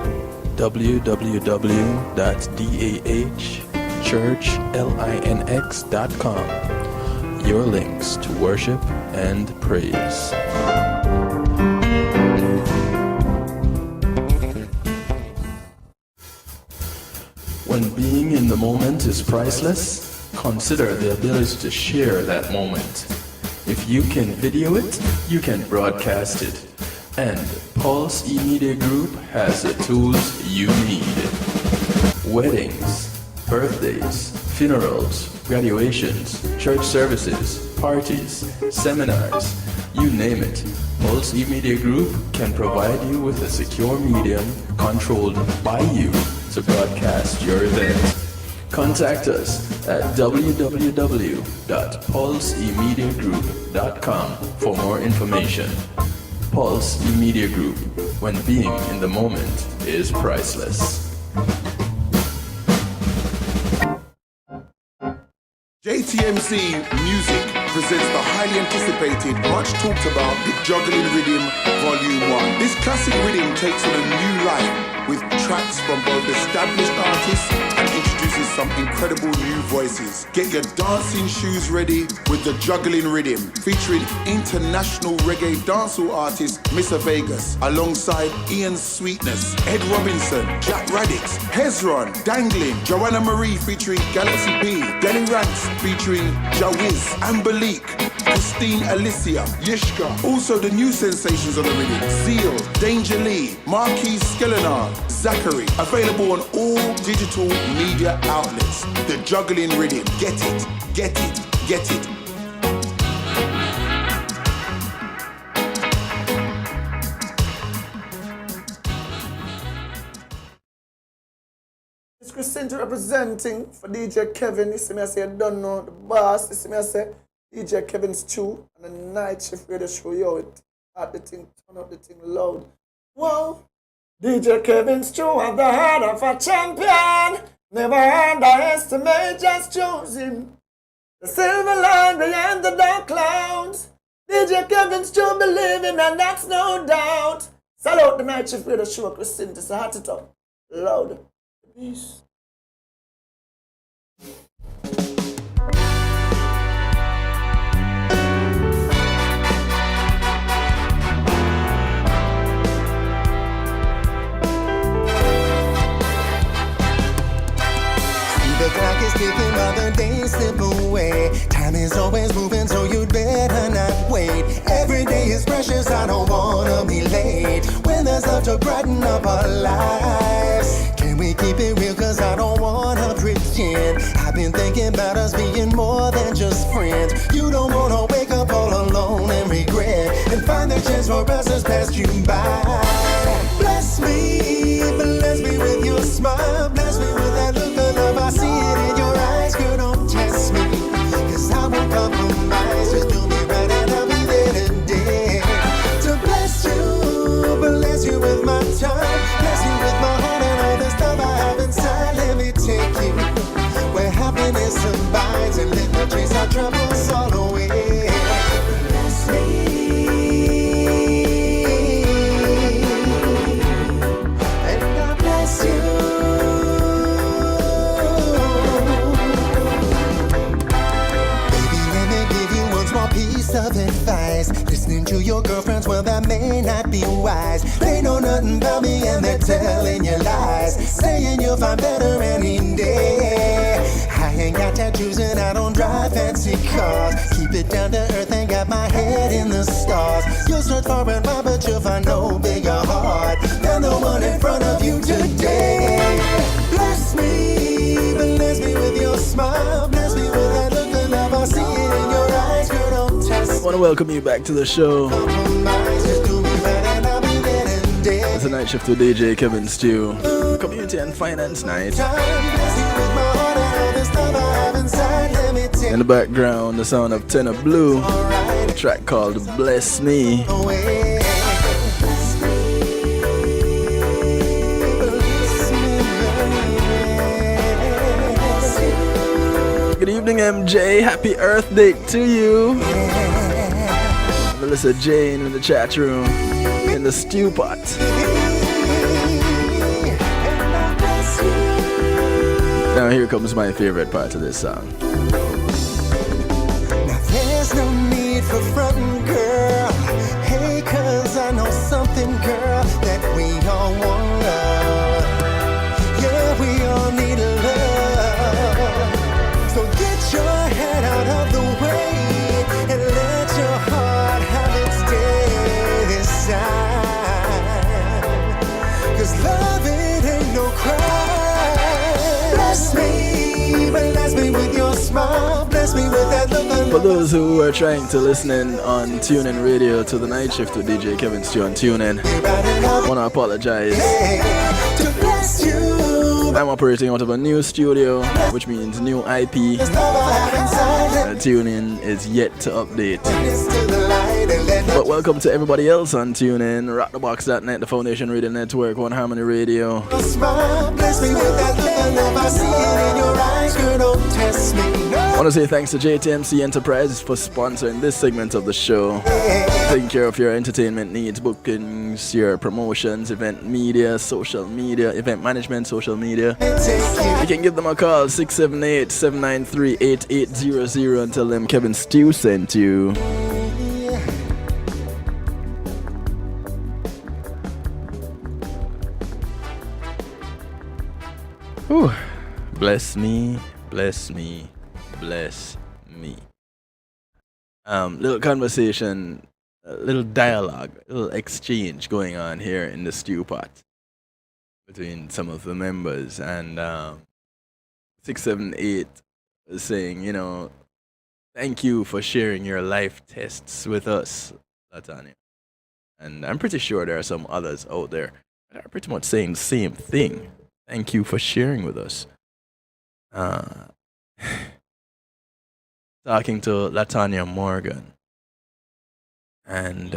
www.dahchurchlinx.com. your links to worship and praise. When being in the moment is priceless, consider the ability to share that moment. If you can video it, you can broadcast it. And Pulse E-Media Group has the tools you need. Weddings, birthdays, funerals, graduations, church services, parties, seminars, you name it. Pulse E-Media Group can provide you with a secure medium controlled by you to broadcast your event. Contact us at www.pulsemediagroup.com for more information. Pulse E-Media Group, when being in the moment is priceless. JTMC Music presents the highly anticipated, much talked about, The Juggling Rhythm Volume 1. This classic rhythm takes on a new life with tracks from both established artists and introduces some incredible new voices. Get your dancing shoes ready with The Juggling Rhythm, featuring international reggae dancehall artist Mr. Vegas, alongside Ian Sweetness, Ed Robinson, Jack Radix, Hezron, Dangling, Joanna Marie featuring Galaxy P, Denny Ranks featuring Jawiz, Ambalik, Christine Alicia, Yishka. Also the new sensations on the rhythm: Zeal, Danger Lee, Marquis Skelenar, Zachary. Available on all digital media outlets. The Juggling Rhythm. Get it, get it, get it. It's Christina representing for DJ Kevin. You see me, I say, I don't know the boss. You see me, I say, DJ Kevin Stew and the night shift radio show. Yo, it at the thing, turn up the thing loud. Whoa, DJ Kevin Stew have the heart of a champion. Never underestimate, just choose him. The silver line behind the dark clouds. DJ Kevin Stew believe him, and that's no doubt. Salute the night shift radio show, Christina. It's a hot it up loud. Peace. The clock is ticking while the days slip away. Time is always moving, so you'd better not wait. Every day is precious, I don't wanna be late. When there's love to brighten up our lives, can we keep it real, cause I don't wanna pretend. I've been thinking about us being more than just friends. You don't wanna wake up all alone and regret, and find the chance for us to pass you by. Bless me with your smile. Bless me with that look of love, I see it in your eyes. Girl, don't test me, cause I won't compromise. Just do me right and I'll be there today to bless you with my time. Bless you with my heart and all the stuff I have inside. Let me take you where happiness abides, and let me chase our troubles all away. Bless me. Of advice, listening to your girlfriends, well, that may not be wise. They know nothing about me and they're telling you lies, saying you'll find better any day. I ain't got tattoos and I don't drive fancy cars. Keep it down to earth and got my head in the stars. You'll search far and wide, but you'll find no bigger heart than the one in front of you today. Bless me with your smile. Bless me with that look of love, I see it in your eyes. Girl, don't test me. I want to welcome you back to the show. It's a night shift with DJ Kevin Stew. Community and Finance Night. In the background, the sound of Tenor Blue. A track called Bless Me. Good evening, MJ. Happy Earth Day to you. Melissa Jane in the chat room, in the stew pot. Now here comes my favorite part of this song. Now For those who are trying to listen in on TuneIn Radio to the night shift with DJ Kevin Stew on TuneIn, I want to apologize. I'm operating out of a new studio, which means new IP. TuneIn is yet to update. But welcome to everybody else on TuneIn, rockthebox.net, the Foundation Radio Network, One Harmony Radio. I want to say thanks to JTMC Enterprises for sponsoring this segment of the show. Taking care of your entertainment needs, bookings, your promotions, event media, social media, event management, social media. You can give them a call, 678-793-8800, and tell them Kevin Stew sent you. Whew. Bless me, bless me, bless me. Little conversation, little dialogue, little exchange going on here in the stew pot between some of the members, and 678 is saying, you know, thank you for sharing your life tests with us, LaTonia. And I'm pretty sure there are some others out there that are pretty much saying the same thing. Thank you for sharing with us. Talking to LaTonia Morgan, and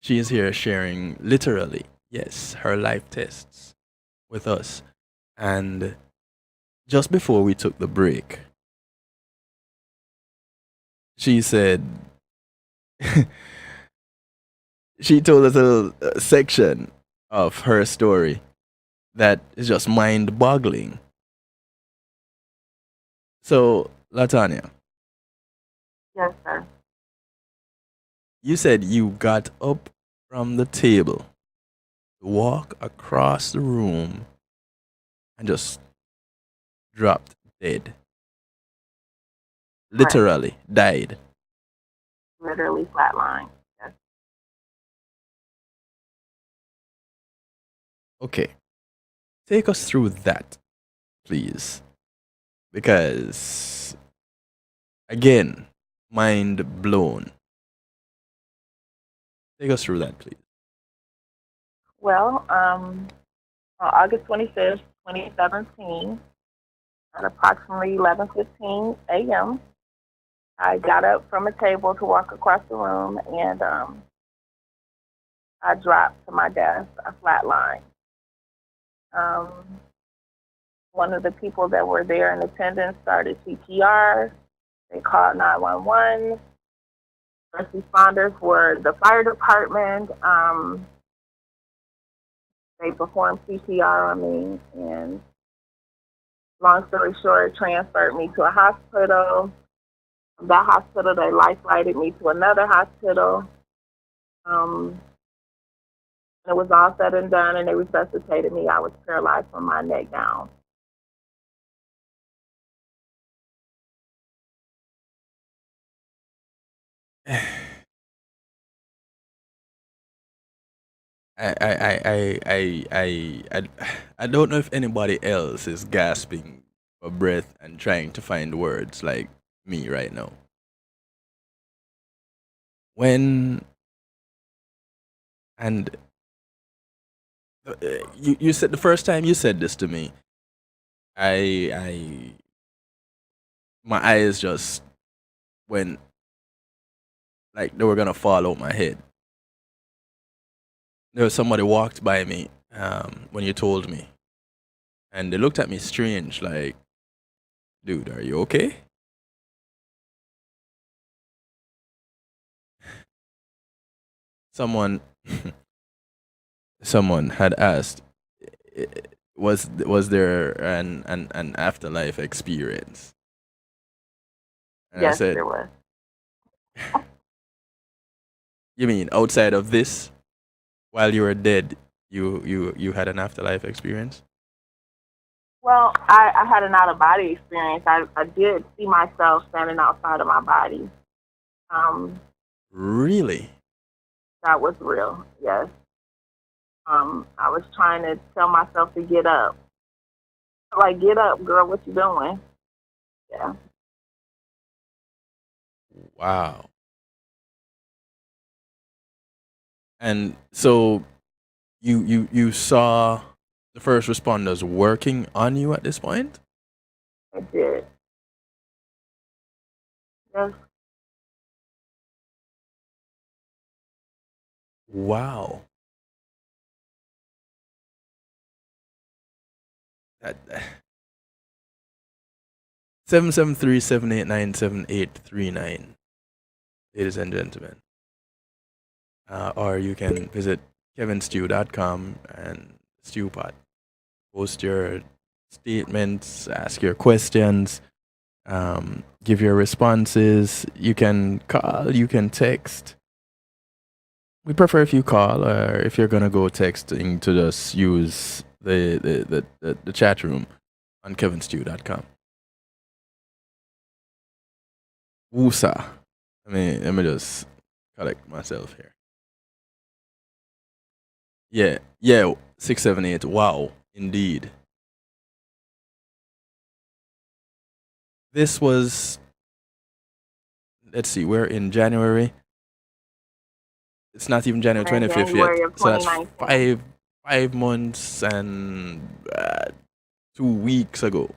she is here sharing literally, yes, her life tests with us. And just before we took the break, she said, she told us a little section of her story that is just mind-boggling. So, LaTonia. Yes, sir. You said you got up from the table, walk across the room, and just dropped dead. Literally died. Literally flatline. Yes. Okay. Take us through that, please. Because, again, mind blown. Take us through that, please. Well, on August 25th, 2017, at approximately 11:15 a.m., I got up from a table to walk across the room, and I dropped to my death, a flatline. One of the people that were there in attendance started CPR. They called 911. First responders were the fire department. They performed CPR on me, and long story short, transferred me to a hospital. From that hospital, they life-flighted me to another hospital. It was all said and done, and they resuscitated me. I was paralyzed from my neck down. I don't know if anybody else is gasping for breath and trying to find words like me right now. When and you said the first time you said this to me, I my eyes just went like they were gonna fall out my head. There was somebody walked by me when you told me, and they looked at me strange, like, "Dude, are you okay?" Someone, someone had asked, "Was there an afterlife experience?" And Yes, I said, there was. "You mean outside of this, while you were dead, you had an afterlife experience?" Well, I had an out-of-body experience. I did see myself standing outside of my body. Really? That was real, yes. I was trying to tell myself to get up. Like, get up, girl, what you doing? Yeah. Wow. And so you saw the first responders working on you at this point? I did. Yes. Wow. That 773-789-7839, ladies and gentlemen. Or you can visit kevinstew.com and stewpot. Post your statements, ask your questions, give your responses. You can call, you can text. We prefer if you call, or if you're gonna go texting, to just use the chat room on kevinstew.com. Woosa. Let me just correct myself here. Yeah, 678. Wow, indeed. This was, let's see, we're in January. It's not even January In 25th yet. January of So that's 2019. 5 months and 2 weeks ago.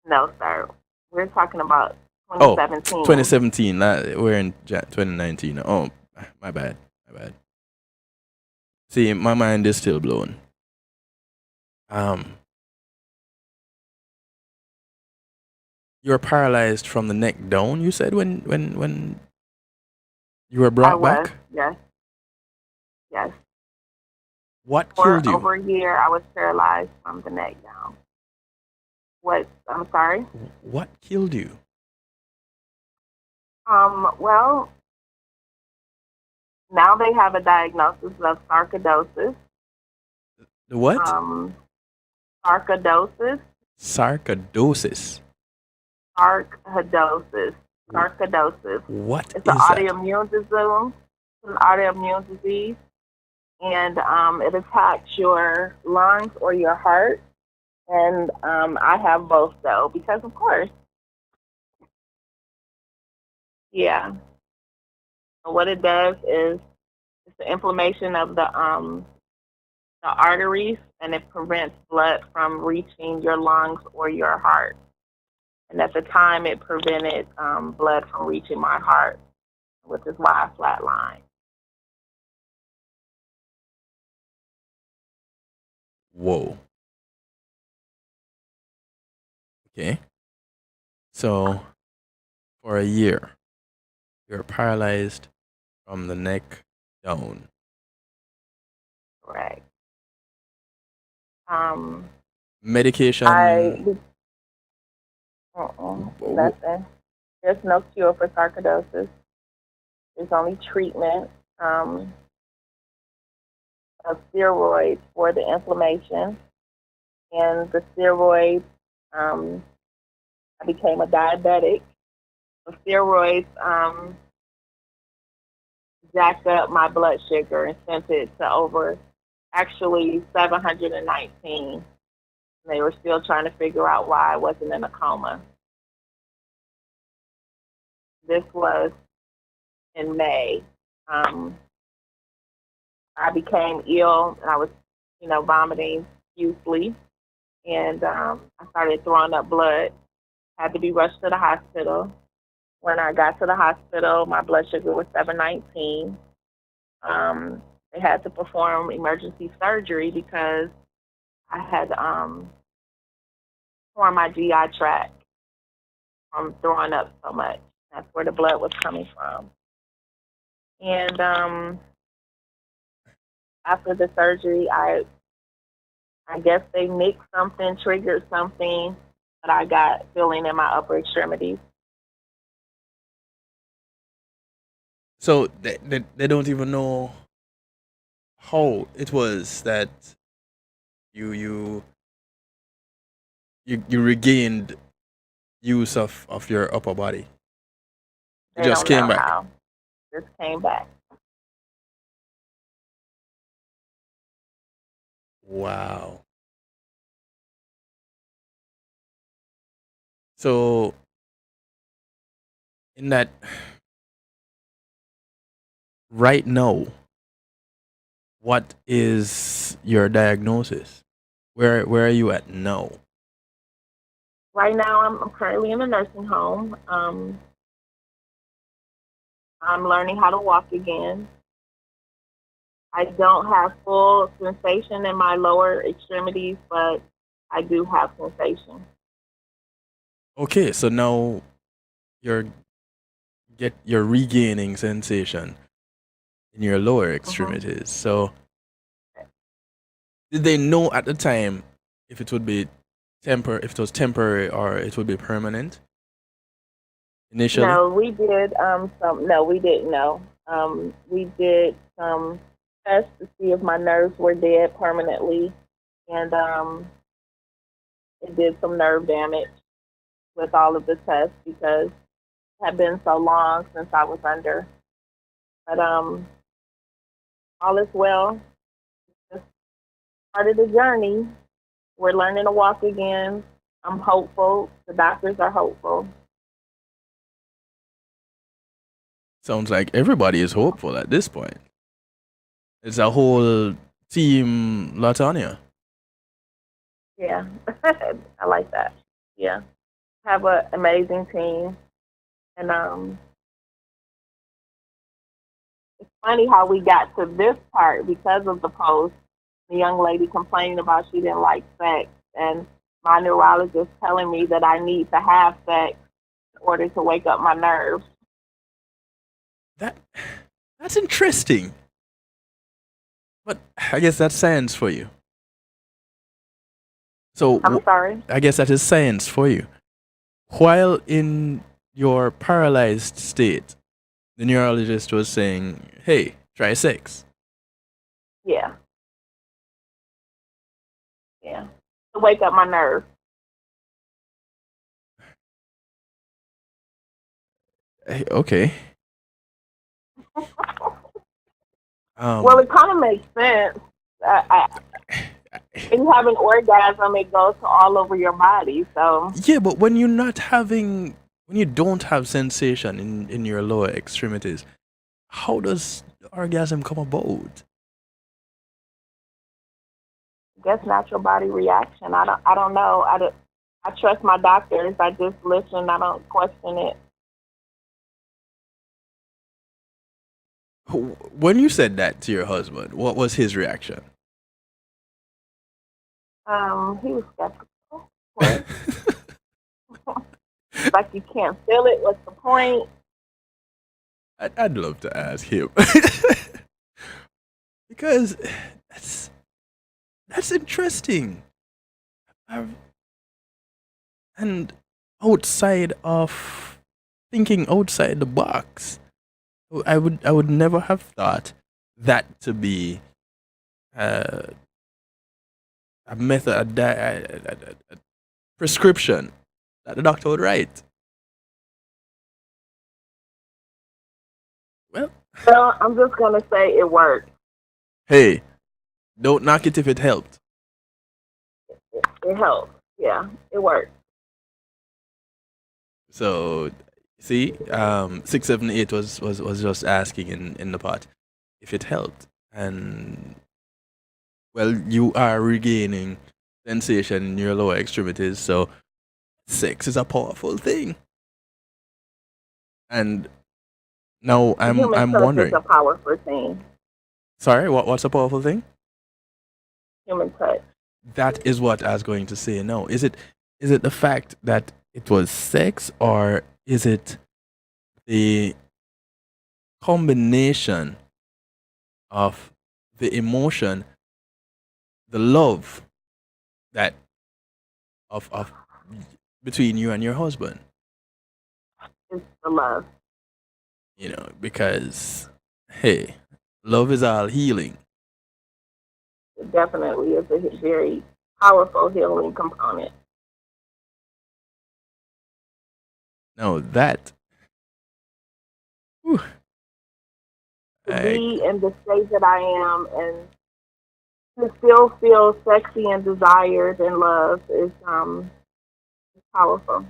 No, sir. We're talking about Oh, 2017. 2017. We're in 2019. Oh, my bad. My bad. See, my mind is still blown. You're paralyzed from the neck down, you said, when you were I brought was, back? yes, yes. What For killed you? over a year, I was paralyzed from the neck down. What? I'm sorry. What killed you? Well, now they have a diagnosis of sarcoidosis. The what? Sarcoidosis. Sarcoidosis. Sarcoidosis. Sarcoidosis. What It's an is that? autoimmune disease. It's an autoimmune disease, and it attacks your lungs or your heart. And I have both, though, because of course, yeah. What it does is it's the inflammation of the arteries, and it prevents blood from reaching your lungs or your heart. And at the time, it prevented blood from reaching my heart, which is why I flatlined. Whoa. Okay. So, for a year, you're paralyzed from the neck down. Correct. Medication. Nothing. There's no cure for sarcoidosis. There's only treatment of steroids for the inflammation. And the steroids, I became a diabetic. The steroids jacked up my blood sugar and sent it to over, actually, 719. They were still trying to figure out why I wasn't in a coma. This was in May. I became ill, and I was, vomiting profusely, and I started throwing up blood. Had to be rushed to the hospital. When I got to the hospital, my blood sugar was 719. They had to perform emergency surgery because I had torn my GI tract from throwing up so much. That's where the blood was coming from. And after the surgery, I guess they mixed something, triggered something, but I got feeling in my upper extremities. So they don't even know how it was that you regained use of your upper body. It They just don't came know back. how. Just came back. Wow. So in that right now, what is your diagnosis? Where are you at now? Right now, I'm currently in a nursing home. I'm learning how to walk again. I don't have full sensation in my lower extremities, but I do have sensation. Okay, so now you're you're regaining sensation in your lower hmm extremities. So did they know at the time if it would be if it was temporary or it would be permanent initially? No, we did some. No, we didn't know. We did some tests to see if my nerves were dead permanently, and it did some nerve damage with all of the tests because it had been so long since I was under. But all is well. Just part of the journey. We're learning to walk again. I'm hopeful. The doctors are hopeful. Sounds like everybody is hopeful at this point. It's a whole team LaTonia. Yeah, I like that. Yeah, have an amazing team, and it's funny how we got to this part because of the post. The young lady complaining about she didn't like sex, and my neurologist telling me that I need to have sex in order to wake up my nerves. That that's interesting. But I guess that's science for you. So I'm sorry. I guess that is science for you. While in your paralyzed state, the neurologist was saying, "Hey, try sex." Yeah, yeah, to wake up my nerves. Okay. Well, Um. it kind of makes sense. When you have an orgasm, it goes to all over your body. So Yeah, but when you don't have sensation in your lower extremities, how does the orgasm come about? I guess natural body reaction. I don't know. I trust my doctors. I just listen. I don't question it. When you said that to your husband, what was his reaction? He was skeptical. Of course. Like you can't feel it. What's the point? I'd love to ask him because that's that's interesting. I've, and outside of thinking outside the box, I would never have thought that to be uh, a method, a prescription that the doctor would write. Well, Well, I'm just gonna say it worked. hey, don't knock it if it helped. It helped. Yeah, it worked. So, see, 678 was just asking in the pot if it helped, and well, you are regaining sensation in your lower extremities, so sex is a powerful thing. And now The human I'm touch is wondering. a powerful thing. Sorry, what's a powerful thing? Human touch. That is what I was going to say. No, is it the fact that it was sex, or is it the combination of the emotion, the love that of between you and your husband? It's the love. You know, because hey, love is all healing. It definitely is a very powerful healing component. No, that. Whew, To I, be in the state that I am and to still feel sexy and desired and loved is powerful.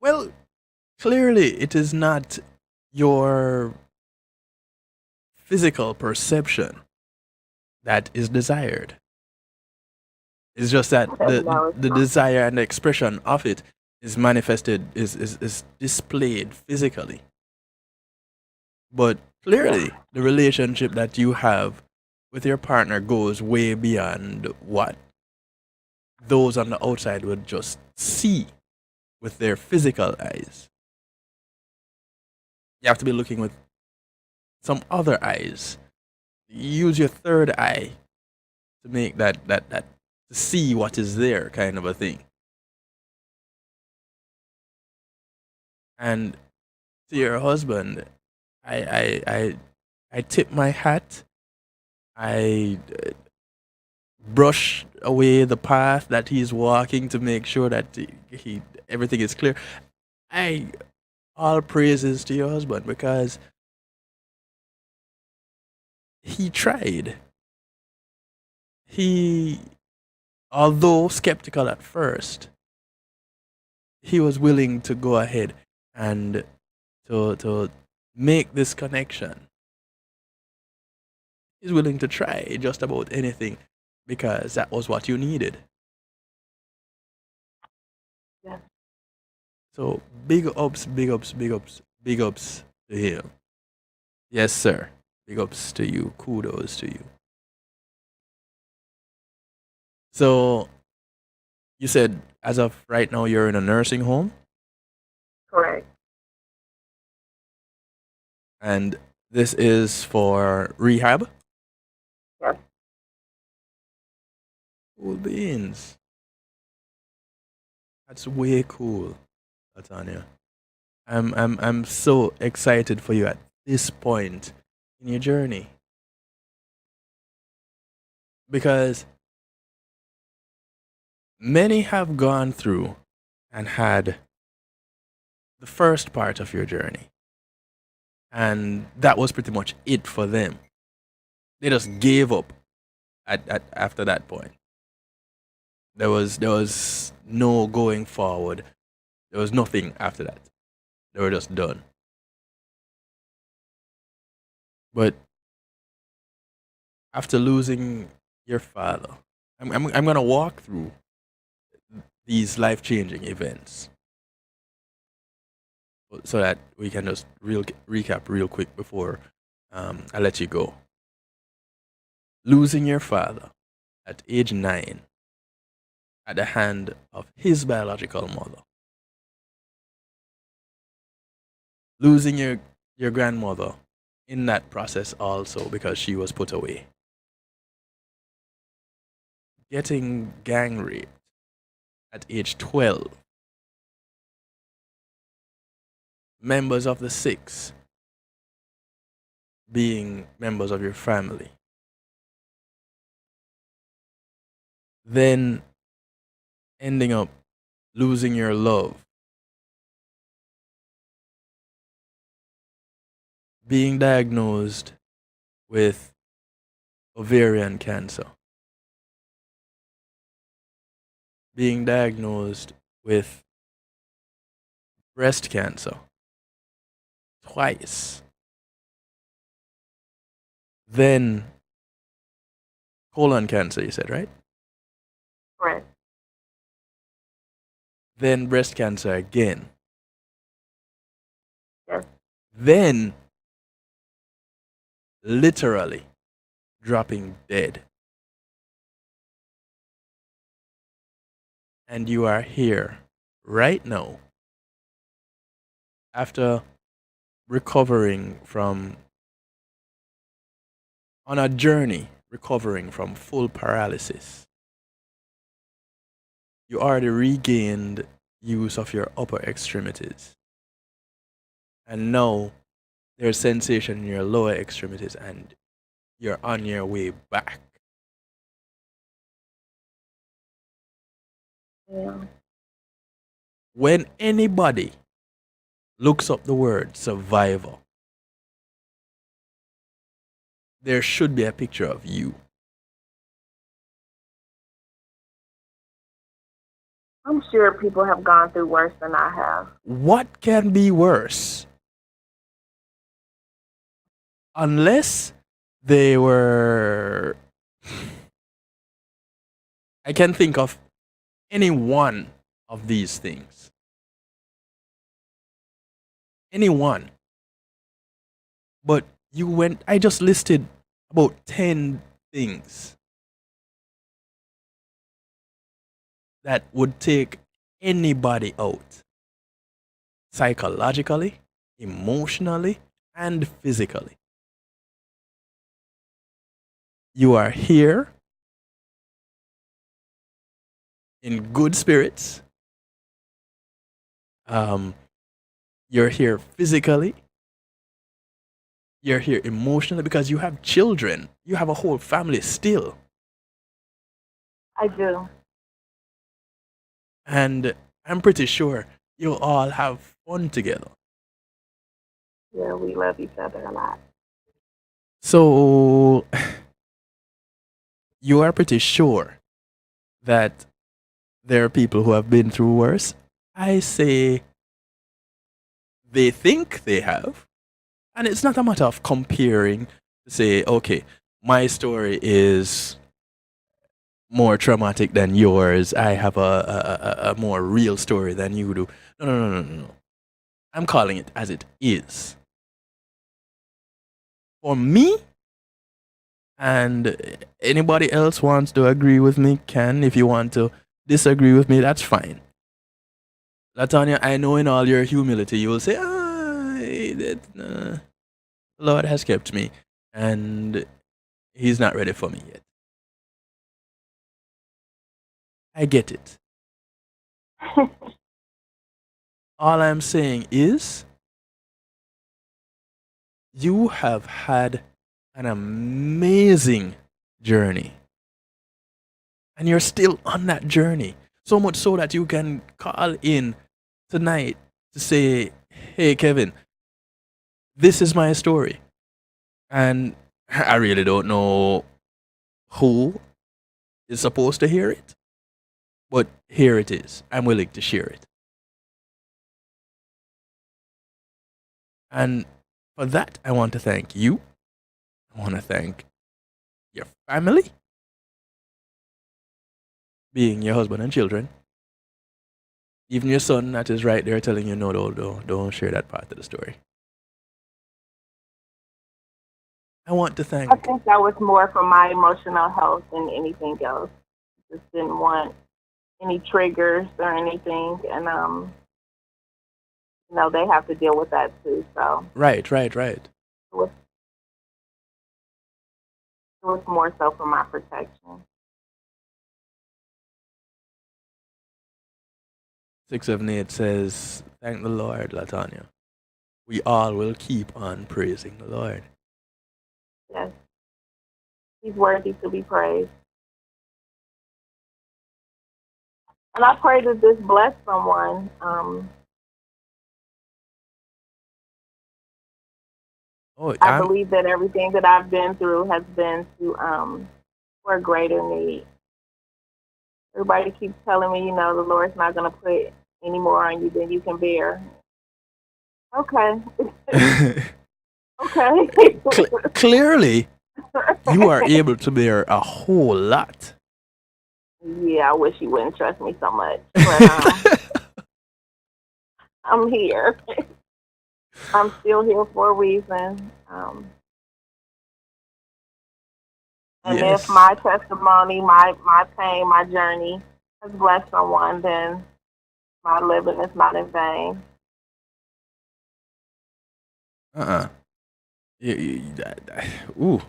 well, clearly it is not your physical perception that is desired. It's just that No, it's the not. desire and the expression of it is manifested, is displayed physically. But Yeah. clearly, the relationship that you have with your partner goes way beyond what those on the outside would just see with their physical eyes. You have to be looking with some other eyes. Use your third eye to make that to see what is there, kind of a thing. And to your husband, I tip my hat. I brush away the path that he's walking to make sure that he everything is clear. I All praises to your husband because he tried. He, although skeptical at first, he was willing to go ahead and to make this connection. He's willing to try just about anything because that was what you needed. Yeah. So big ups, big ups, big ups, big ups to him. Yes, sir. Big ups to you. Kudos to you. So you said as of right now you're in a nursing home Correct. and this is for rehab. Yes. Cool beans. That's way cool, LaTonia. I'm so excited for you at this point in your journey because many have gone through and had the first part of your journey, and that was pretty much it for them. They just gave up at after that point. There was no going forward. There was nothing after that. They were just done. But after losing your father, I'm gonna walk through these life changing events so that we can just recap real quick before I let you go. Losing your father at age 9 at the hand of his biological mother. Losing your grandmother in that process also because she was put away. Getting gang raped at age 12. Members of the Six being members of your family. Then ending up losing your love. Being diagnosed with ovarian cancer. Being diagnosed with breast cancer twice. Then colon cancer, you said, right? Correct. Then breast cancer again. Yes. Then literally dropping dead. And you are here right now after recovering from, on a journey recovering from full paralysis. You already regained use of your upper extremities. And now there's sensation in your lower extremities and you're on your way back. Yeah. When anybody looks up the word survivor, there should be a picture of you. I'm sure people have gone through worse than I have. What can be worse? Unless they were. I can think of any one of these things. Any one. But I just listed about 10 things that would take anybody out psychologically, emotionally, and physically. You are here in good spirits. You're here physically. You're here emotionally because you have children. You have a whole family still. I do. And I'm pretty sure you'll all have fun together. Yeah, we love each other a lot. So you are pretty sure that there are people who have been through worse. I say they think they have. And it's not a matter of comparing to say, okay, my story is more traumatic than yours. I have a more real story than you do. No. I'm calling it as it is. For me, and anybody else wants to agree with me, can. If you want to disagree with me, that's fine. LaTonia, I know in all your humility, you will say, the Lord has kept me, and He's not ready for me yet. I get it. All I'm saying is, you have had an amazing journey. And you're still on that journey. So much so that you can call in tonight to say, hey, Kevin, this is my story. And I really don't know who is supposed to hear it, but here it is. I'm willing to share it. And for that, I want to thank you. I want to thank your family, being your husband and children. Even your son that is right there telling you, no, don't share that part of the story. I want to thank. I think that was more for my emotional health than anything else. Just didn't want any triggers or anything, and they have to deal with that too. So Right. it was more so for my protection. 678 says, thank the Lord, LaTonia. We all will keep on praising the Lord. Yes, He's worthy to be praised. And I pray that this bless someone. I believe that everything that I've been through has been for a greater need. Everybody keeps telling me, the Lord's not going to put any more on you than you can bear. Okay. Okay. Clearly, you are able to bear a whole lot. Yeah, I wish you wouldn't trust me so much. But I'm here. I'm still here for a reason. And Yes. if my testimony, my pain, my journey has blessed someone, then my living is not in vain. Ooh.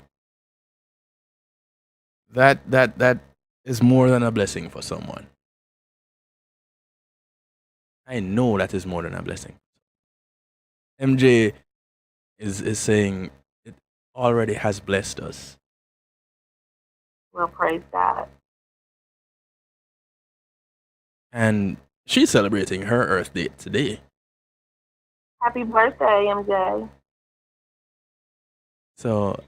That is more than a blessing for someone. I know that is more than a blessing. MJ is saying it already has blessed us. Well, praise God. And she's celebrating her Earth Day today. Happy birthday, MJ. So,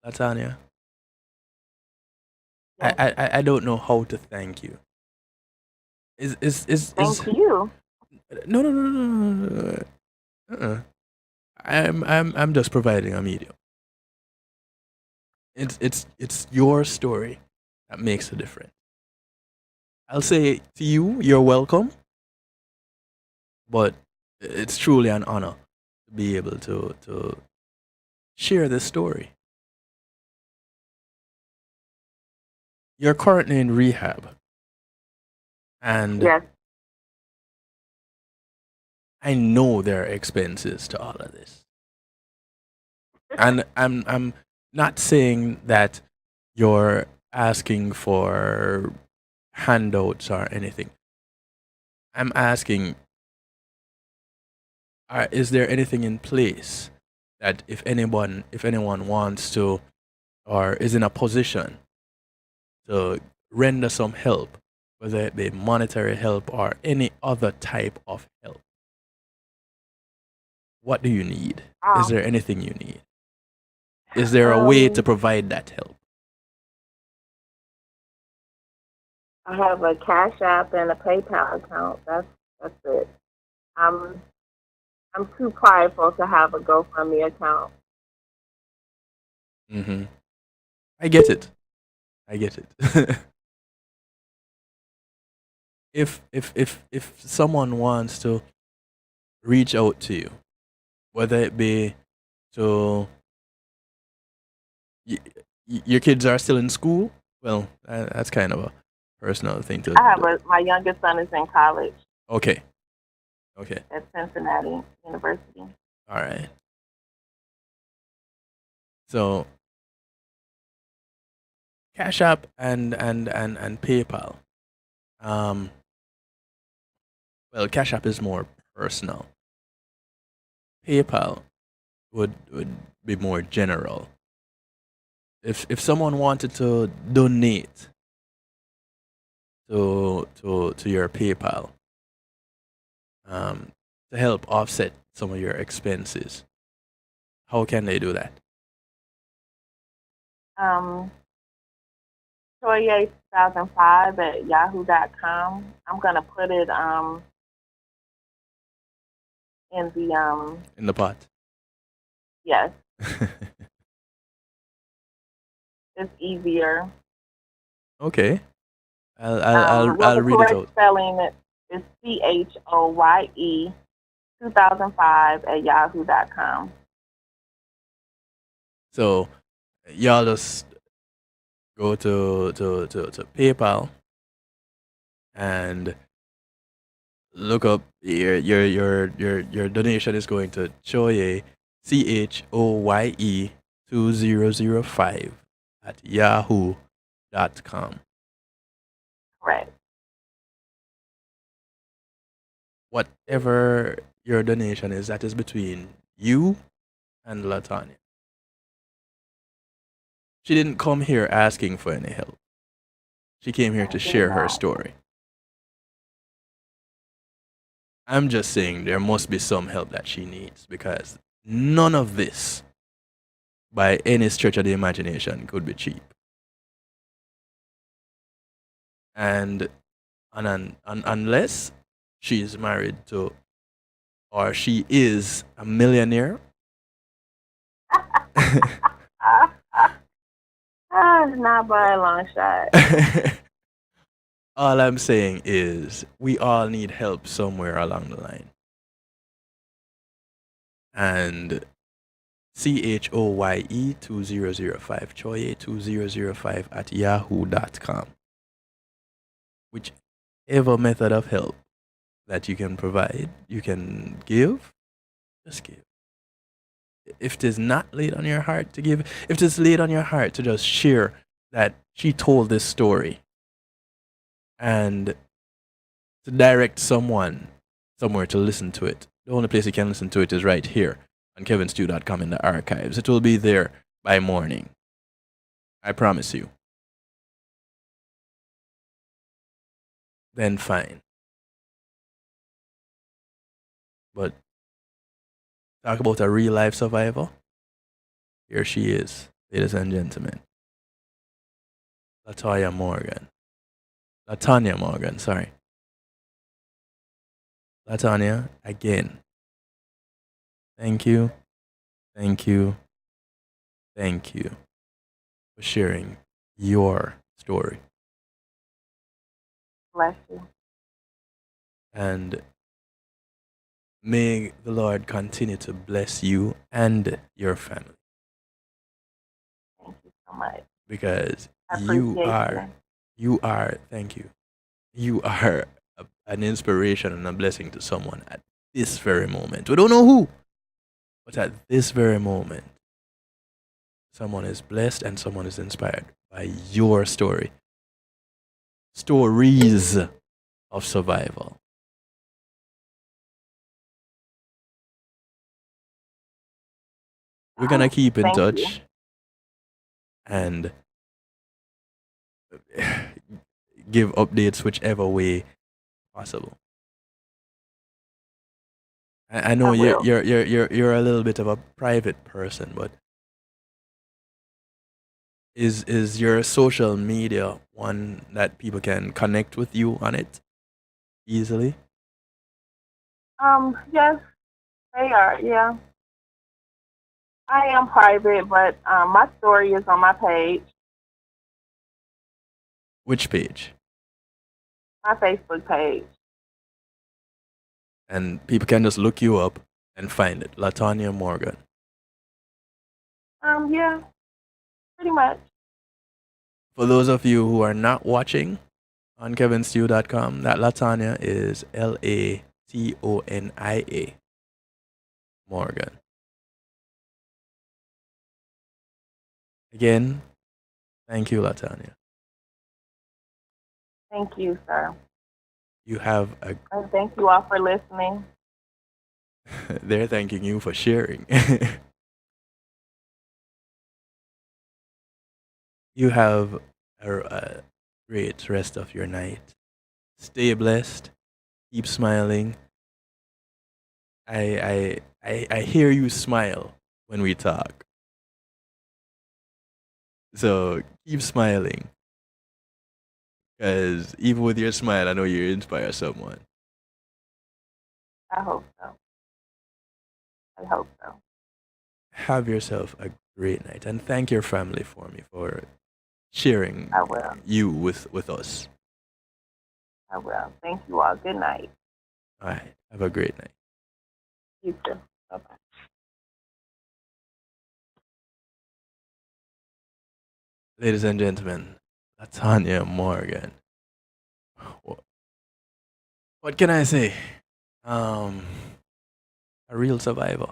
LaTonia. Yes. I don't know how to thank you. Is Thank you. no. Uh-uh. I'm just providing a medium. It's your story that makes a difference. I'll say to you, you're welcome, but it's truly an honor to be able to share this story. You're currently in rehab, and Yes. I know there are expenses to all of this. And I'm not saying that you're asking for handouts or anything. I'm asking, is there anything in place that if anyone wants to or is in a position to render some help, whether it be monetary help or any other type of help? What do you need? Is there anything you need? Is there a way to Um, provide that help? I have a Cash App and a PayPal account. That's it. I'm I'm too prideful to have a GoFundMe account. Hmm. I get it. I get it. If someone wants to reach out to you, whether it be to y- your kids are still in school, well, that's kind of a personal thing to I have do. my youngest son is in college Okay, okay, at Cincinnati University. all right. So Cash App and PayPal. Um, well, Cash App is more personal. PayPal would be more general. If someone wanted to donate to your PayPal, um, to help offset some of your expenses, how can they do that? Um, Toye 2005 at yahoo.com. I'm gonna put it in the In the pot. yes, it's easier. Okay, I'll The read it correct out. spelling is CHOYE 2005 at yahoo.com. So y'all just go to PayPal and look up your donation is going to Choye CHOYE 2005 at yahoo.com. Correct. Whatever your donation is, that is between you and LaTonia. She didn't come here asking for any help. She came here I to did share her not. story. I'm just saying there must be some help that she needs because none of this, by any stretch of the imagination, could be cheap. And, unless she's married to, or she is a millionaire, Not by a long shot. all I'm saying is we all need help somewhere along the line. And CHOYE 2005, Choye 2005 at yahoo.com. Whichever method of help that you can provide, you can give, just give. If it is not laid on your heart to give, if it is laid on your heart to just share that she told this story and to direct someone somewhere to listen to it, the only place you can listen to it is right here on kevinstew.com in the archives. It will be there by morning. I promise you. Then fine. But talk about a real life survivor. Here she is, ladies and gentlemen, LaTonia Morgan. LaTonia Morgan, sorry. LaTonia, again, thank you, thank you, thank you for sharing your story. Bless you. And may the Lord continue to bless you and your family. Thank you so much. Because I you appreciate are, thank you. You are an inspiration and a blessing to someone at this very moment. We don't know who, but at this very moment, someone is blessed and someone is inspired by your story. Stories of survival. We're gonna keep in Thank touch you. and give updates whichever way possible. I know I you're will. you're a little bit of a private person, but is your social media one that people can connect with you on it easily? Yes, they are. Yeah, I am private, but my story is on my page, Which page? my Facebook page. And people can just look you up and find it. LaTonia Morgan. Yeah, pretty much. For those of you who are not watching on kevinstew.com, that LaTonia is LaTonia Morgan. Again, thank you, LaTonia. Thank you, sir. You have a. And thank you all for listening. They're thanking you for sharing. You have a great rest of your night. Stay blessed. Keep smiling. I hear you smile when we talk. So keep smiling. Because even with your smile, I know you inspire someone. I hope so. I hope so. Have yourself a great night. And thank your family for me for sharing I will. you with us. I will. Thank you all. Good night. All right. Have a great night. You too. Bye-bye. Ladies and gentlemen, LaTonia Morgan. What can I say? A real survivor.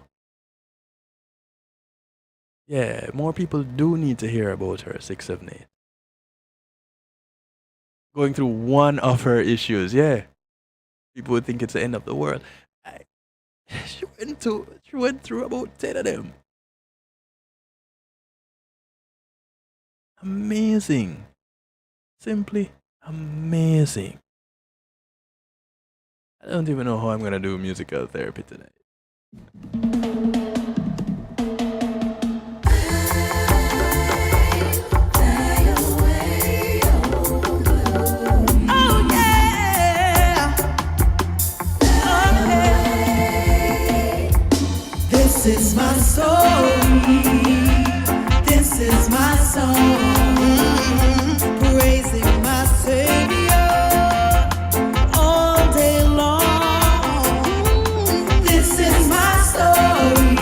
Yeah, more people do need to hear about her 678. Going through one of her issues, yeah. People would think it's the end of the world. She went through about 10 of them. Amazing. Simply amazing. I don't even know how I'm gonna do musical therapy tonight. This is my story. This is my song. Praising my Savior all day long. This is my story.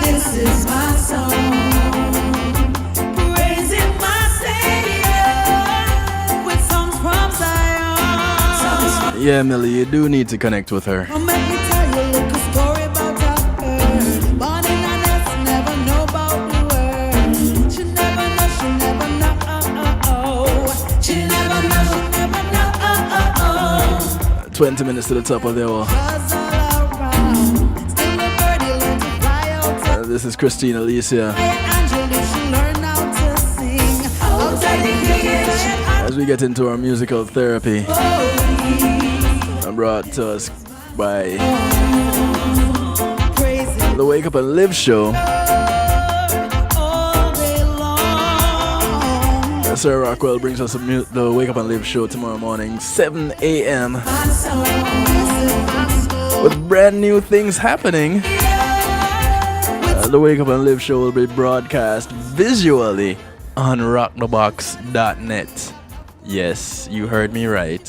This is my song. Praising my Savior with songs from Zion. Yeah, Millie, you do need to connect with her. Let me tell you a little story about her. Born in a nest, never know about the world. She never know, she never know. She never know, she never know. 20 minutes to the top of the hour. Was all around. Still a birdie learned to fly out. This is Christine Alicia. Angela, she learned how to sing. Oh, dedication. As we get into our musical therapy, I'm brought to us by the Wake Up and Live show. Sir Rockwell brings us the Wake Up and Live show tomorrow morning, 7 a.m. with brand new things happening. The Wake Up and Live show will be broadcast visually on rockthebox.net. Yes, you heard me right.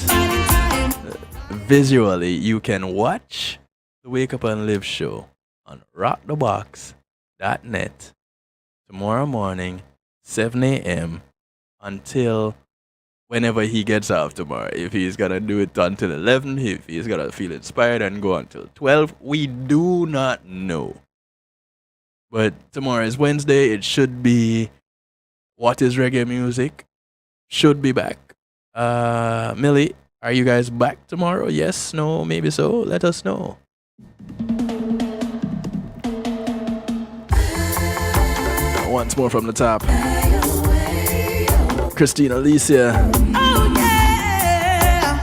Visually, you can watch the Wake Up and Live show on rockthebox.net tomorrow morning, 7 a.m. until whenever he gets off tomorrow. If he's gonna do it until 11, if he's gonna feel inspired and go until 12, we do not know. But tomorrow is Wednesday. It should be What is Reggae Music? Should be back. Millie, are you guys back tomorrow? Yes, no, maybe so. Let us know. Once more from the top. Christina Alicia. Oh, yeah.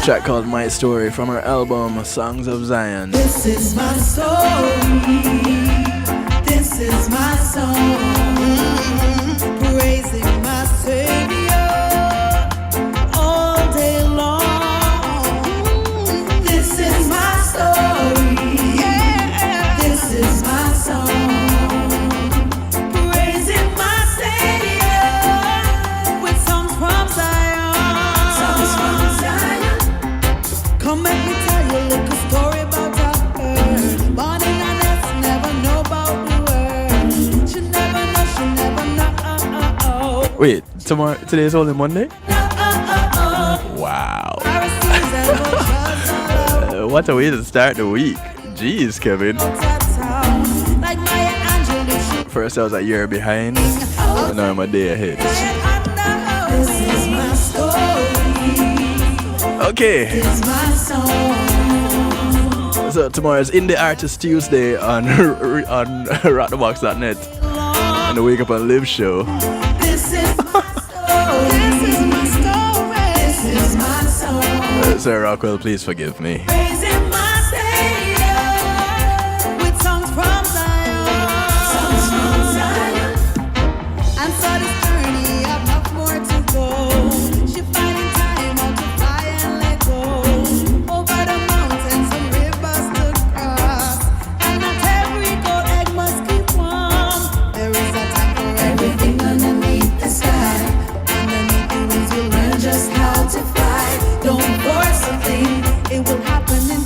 Track called My Story from her album Songs of Zion. This is my story. This is my song. Praising my Savior all day long. This is my story. Yeah. This is my song. Praising my Savior with songs from Zion. Songs from Zion. Come let me tell you a little story about her. Born in a nest, never know about the world. She never know, she never know. Wait, today is only Monday? Wow. What a way to start the week. Jeez, Kevin. First I was a year behind, and now I'm a day ahead. Okay. So tomorrow is Indie Artist Tuesday on rockthebox.net and the Wake Up and Live show. Sir Rockwell, please forgive me. Praising my Savior with songs from Zion. Songs from Zion. And so this journey, I've got more to go. She finding time out to fly and let go. Over the mountains and rivers to cross. And not every gold egg must keep warm. There is a time for everything underneath the sky. Underneath the wings, you learn just how to fly. Don't force a thing, it will happen in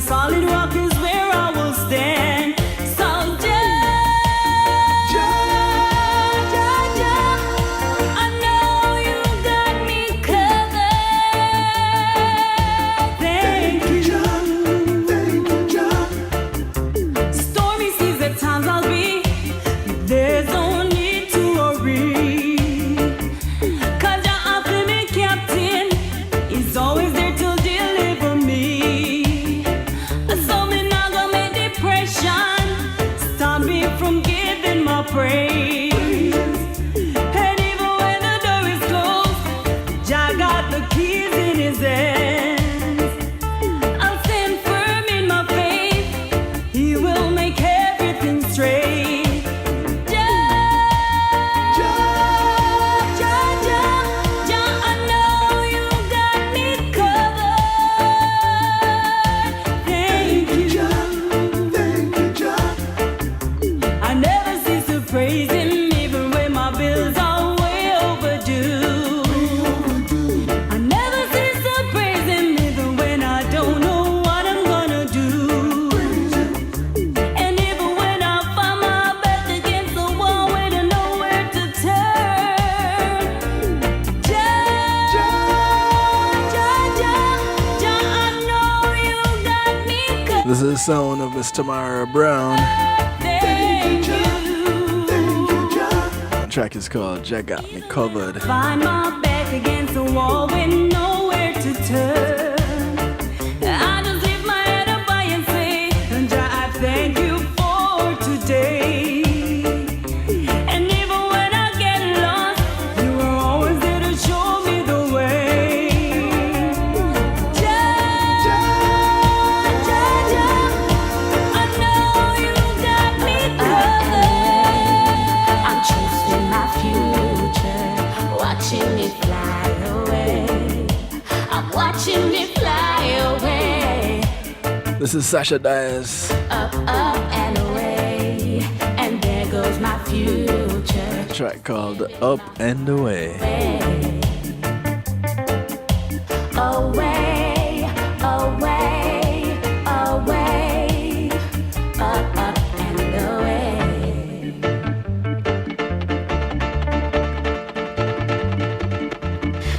solid rock is where I will stand. So I know you got me covered. Thank you, Stormy seas at times I'll be. There's no need to worry, 'cause your ultimate captain is always there to deliver me. So me not gonna make depression stop me from giving my praise. And even when the door is closed, Jah got the keys in his hands. I'll stand firm in my faith, he will make everything straight. Praise him even when my bills are way overdue. I never cease to praise him even when I don't know what I'm gonna do. And even when I find my back against the wall with nowhere to turn, Jah, I know you got me covered. This is the sound of Miss Tamara Brown. The track is called Jah Got Me Covered. Find my back against the wall with nowhere to turn. I just lift my head up high and say, Jah, I thank you for today. And even when I get lost, you are always there to show me the way. Jah, I know you got me covered. I'm chasing my future, watching it fly away. I'm watching it fly away. This is Sasha Dias. Up, up and away, and there goes my future. A track called Up and Away. Away, away, away, up, up and away.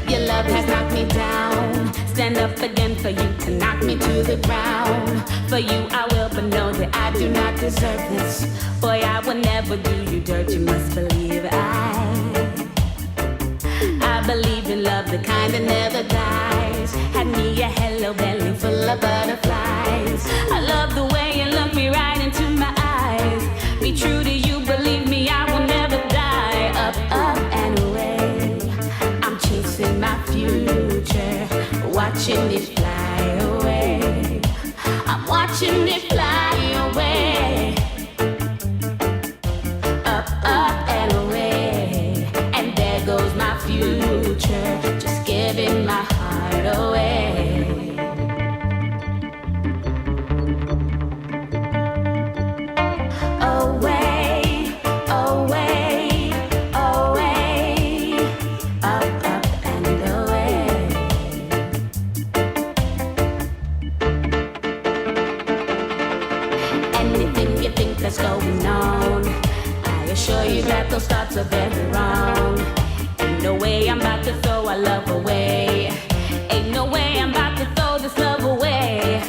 Your love has knocked me down. Stand up again for you to knock me to the ground. For you I will, but know that I do not deserve this. Boy, I will never do you dirt. You must believe I believe in love, the kind that never dies. Had me a hello belly full of butterflies. I love the way you look me right into my eyes. Be true to you, believe me, I will never die. Up, up and away. I'm chasing my future, watching it fly away. I'm watching it fly away. Up, up and away. And there goes my future, just giving my heart away. Away, away, away. Up, up and away. Anything you think that's going on, I assure you that those thoughts are very wrong. Ain't no way I'm about to throw our love away. Ain't no way I'm about to throw this love away.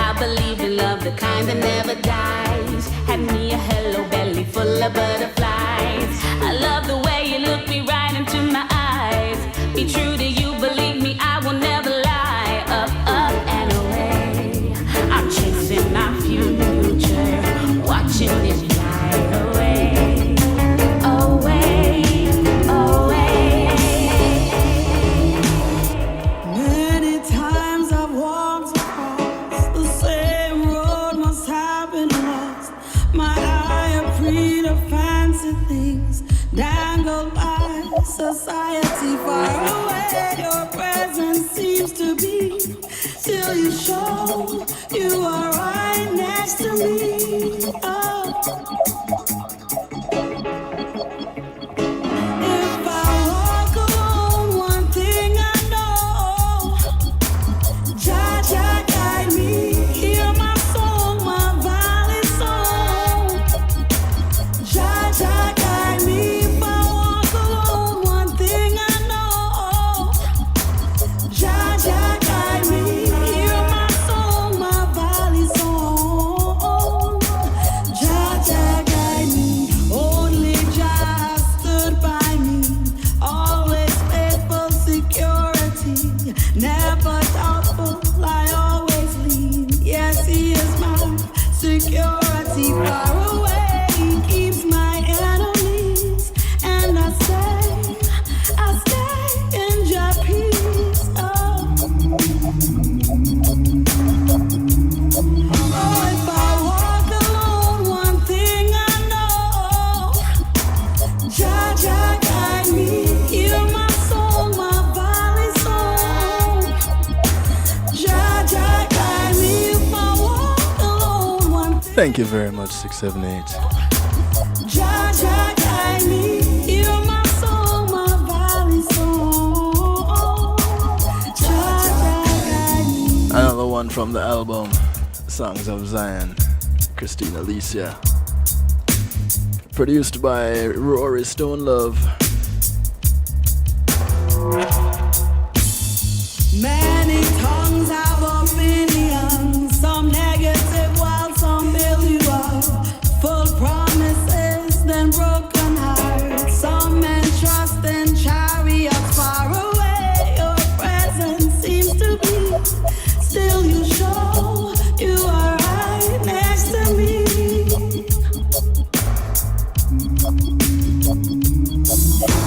I believe in love, the kind that never dies. Had me a hello belly full of butterflies. I love the way you look me right into my eyes. Be true to you, believe me, I will never lie. Up, up and away. I'm chasing my future, watching it fly away. Away, away. Many times I've walked across the same road, must have been lost. My eye appeared of fancy things dangled by society far away. Your presence seems to be till you show you are right next to me. Oh. If I walk alone, one thing I know, Jah Jah guide me security far away keeps my enemies, and I stay in your peace. Oh, if I walk alone, one thing I know, Jah guide me, heal my soul, my valley soul. Jah guide me if I walk alone, one thing. Thank you very much, 678. Jah guide me, heal my soul, my valley soul. Jah guide me. Another one from the album Songs of Zion, Christina Alicia. Produced by Rory Stone Love. Many tongues have opinions, some negative while some build you up. Full promises, then broken hearts. Some men trust in chariots far away. Your presence seems to be, still you show you are right next to me.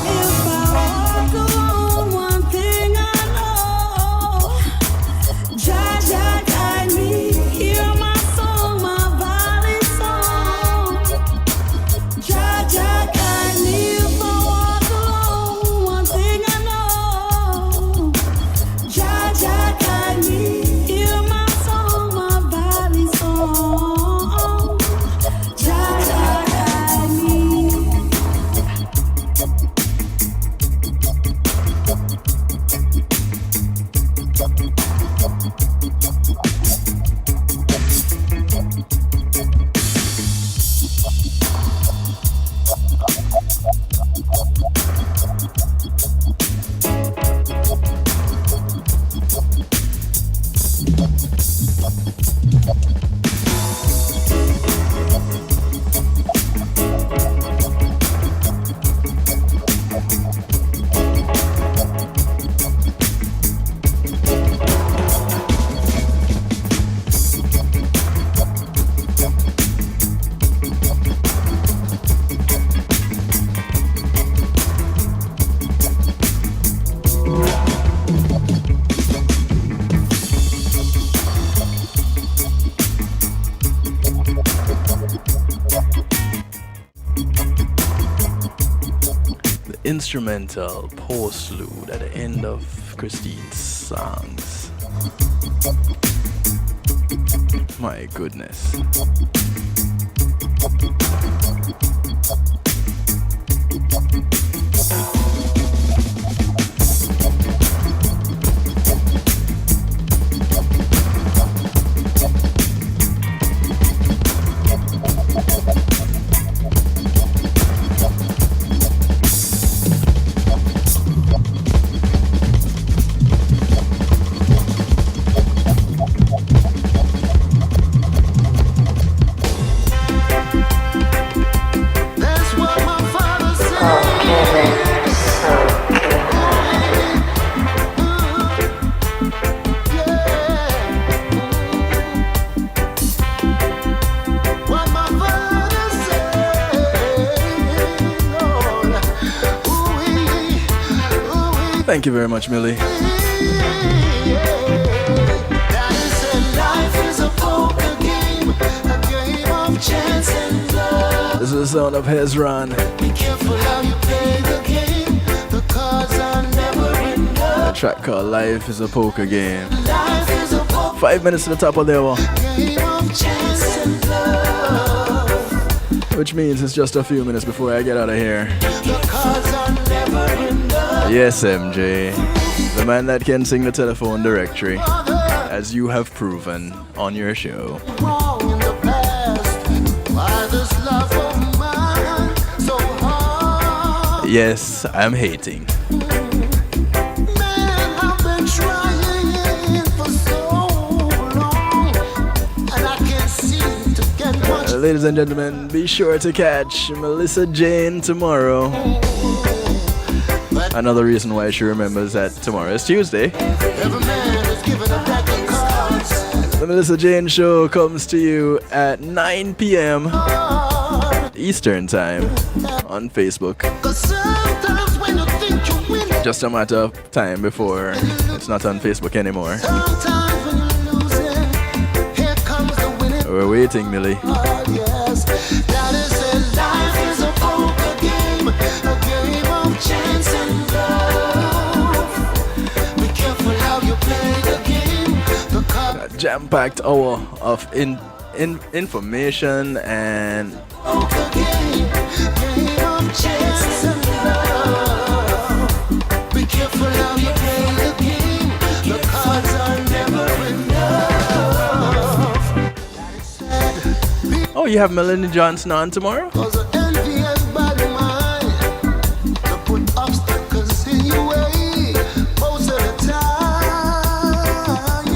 If I walk alone, one thing I know, Jah guide me, heal my soul, my valley soul. Jah guide me if I walk alone, one thing I know, Jah guide me, heal my soul, my valley soul. Jah guide me. Instrumental postlude at the end of Christine's songs. My goodness. Thank you very much, Millie. This is the sound of Hezron. Be careful how you play the game. The cards are never enough. A track called Life is a Poker Game. Life is a poker 5 minutes to the top of the hour. game of chance and love. Which means it's just a few minutes before I get out of here. The cards are never enough. Yes, MJ. The man that can sing the telephone directory, as you have proven on your show. Wrong in the past. Why this love of mine so hard? Yes, I'm hating. Man, I've been trying for so long, and I can't seem to get much. Ladies and gentlemen, be sure to catch Melissa Jane tomorrow. Another reason why she remembers that tomorrow is Tuesday. Every man is given a deck of cards. The Melissa Jane Show comes to you at 9 p.m. Eastern Time on Facebook. Just a matter of time before it's not on Facebook anymore. We're waiting, Millie. Jam-packed hour of information and oh, you have Melanie Johnson on tomorrow?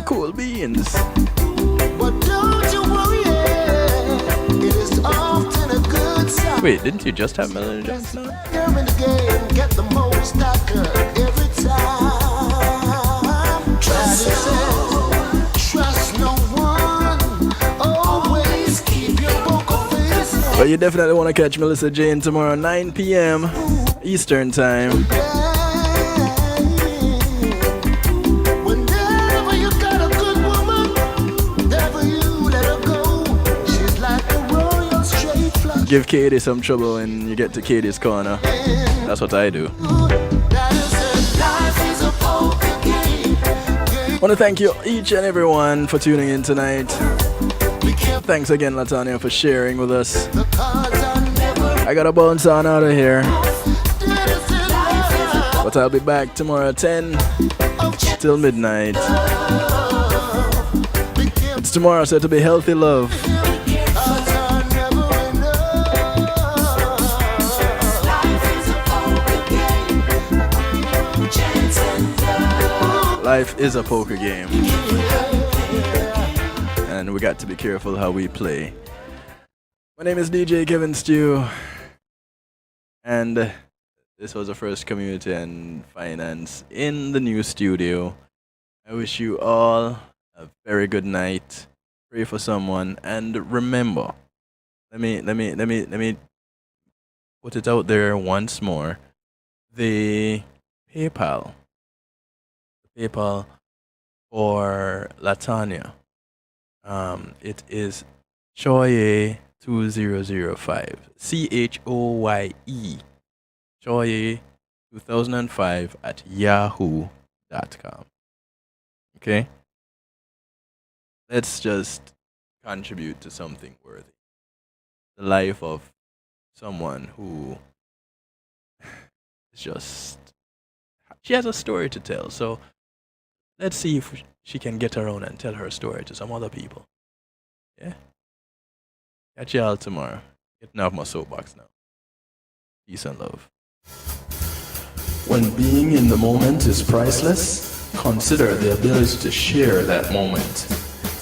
Cool beans. Wait, didn't you just have Melanie Johnson on? But you definitely want to catch Melissa Jane tomorrow, 9 p.m. Eastern Time. Give Katie some trouble when you get to Katie's corner. That's what I do. I want to thank you each and everyone for tuning in tonight. Thanks again, LaTonia, for sharing with us. I gotta bounce on out of here. But I'll be back tomorrow at 10 till midnight. It's tomorrow, so it'll be healthy love. Life is a poker game. And we got to be careful how we play. My name is DJ Kevin Stew. And this was the first community and finance in the new studio. I wish you all a very good night. Pray for someone. And remember, let me put it out there once more. The PayPal for LaTonia. It is Choye2005. CHOYE. Choye2005 at yahoo.com. Okay? Let's just contribute to something worthy. The life of someone who is just, she has a story to tell. So let's see if she can get her own and tell her story to some other people. Yeah? Catch y'all tomorrow. Getting off my soapbox now. Peace and love. When being in the moment is priceless, consider the ability to share that moment.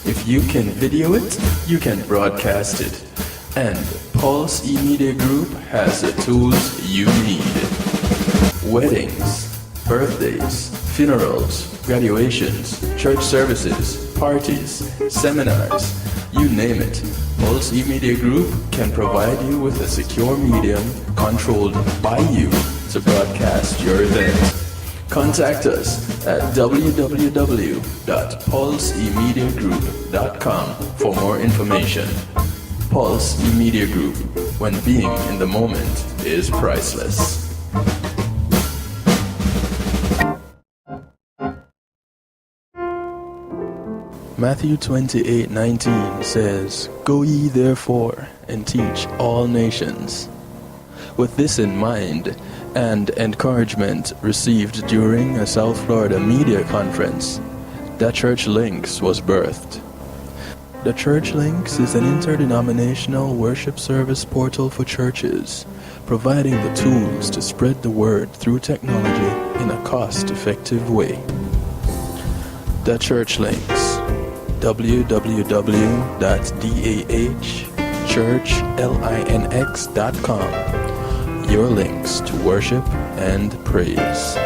If you can video it, you can broadcast it. And Pulse E-Media Group has the tools you need. Weddings, birthdays, funerals, graduations, church services, parties, seminars, you name it. Pulse E-Media Group can provide you with a secure medium controlled by you to broadcast your event. Contact us at www.pulseemediagroup.com for more information. Pulse E-Media Group, when being in the moment is priceless. Matthew 28:19 says, "Go ye therefore and teach all nations." With this in mind, and encouragement received during a South Florida media conference, The Church Links was birthed. The Church Links is an interdenominational worship service portal for churches, providing the tools to spread the word through technology in a cost-effective way. The Church Links, www.dahchurchlinx.com. Your links to worship and praise.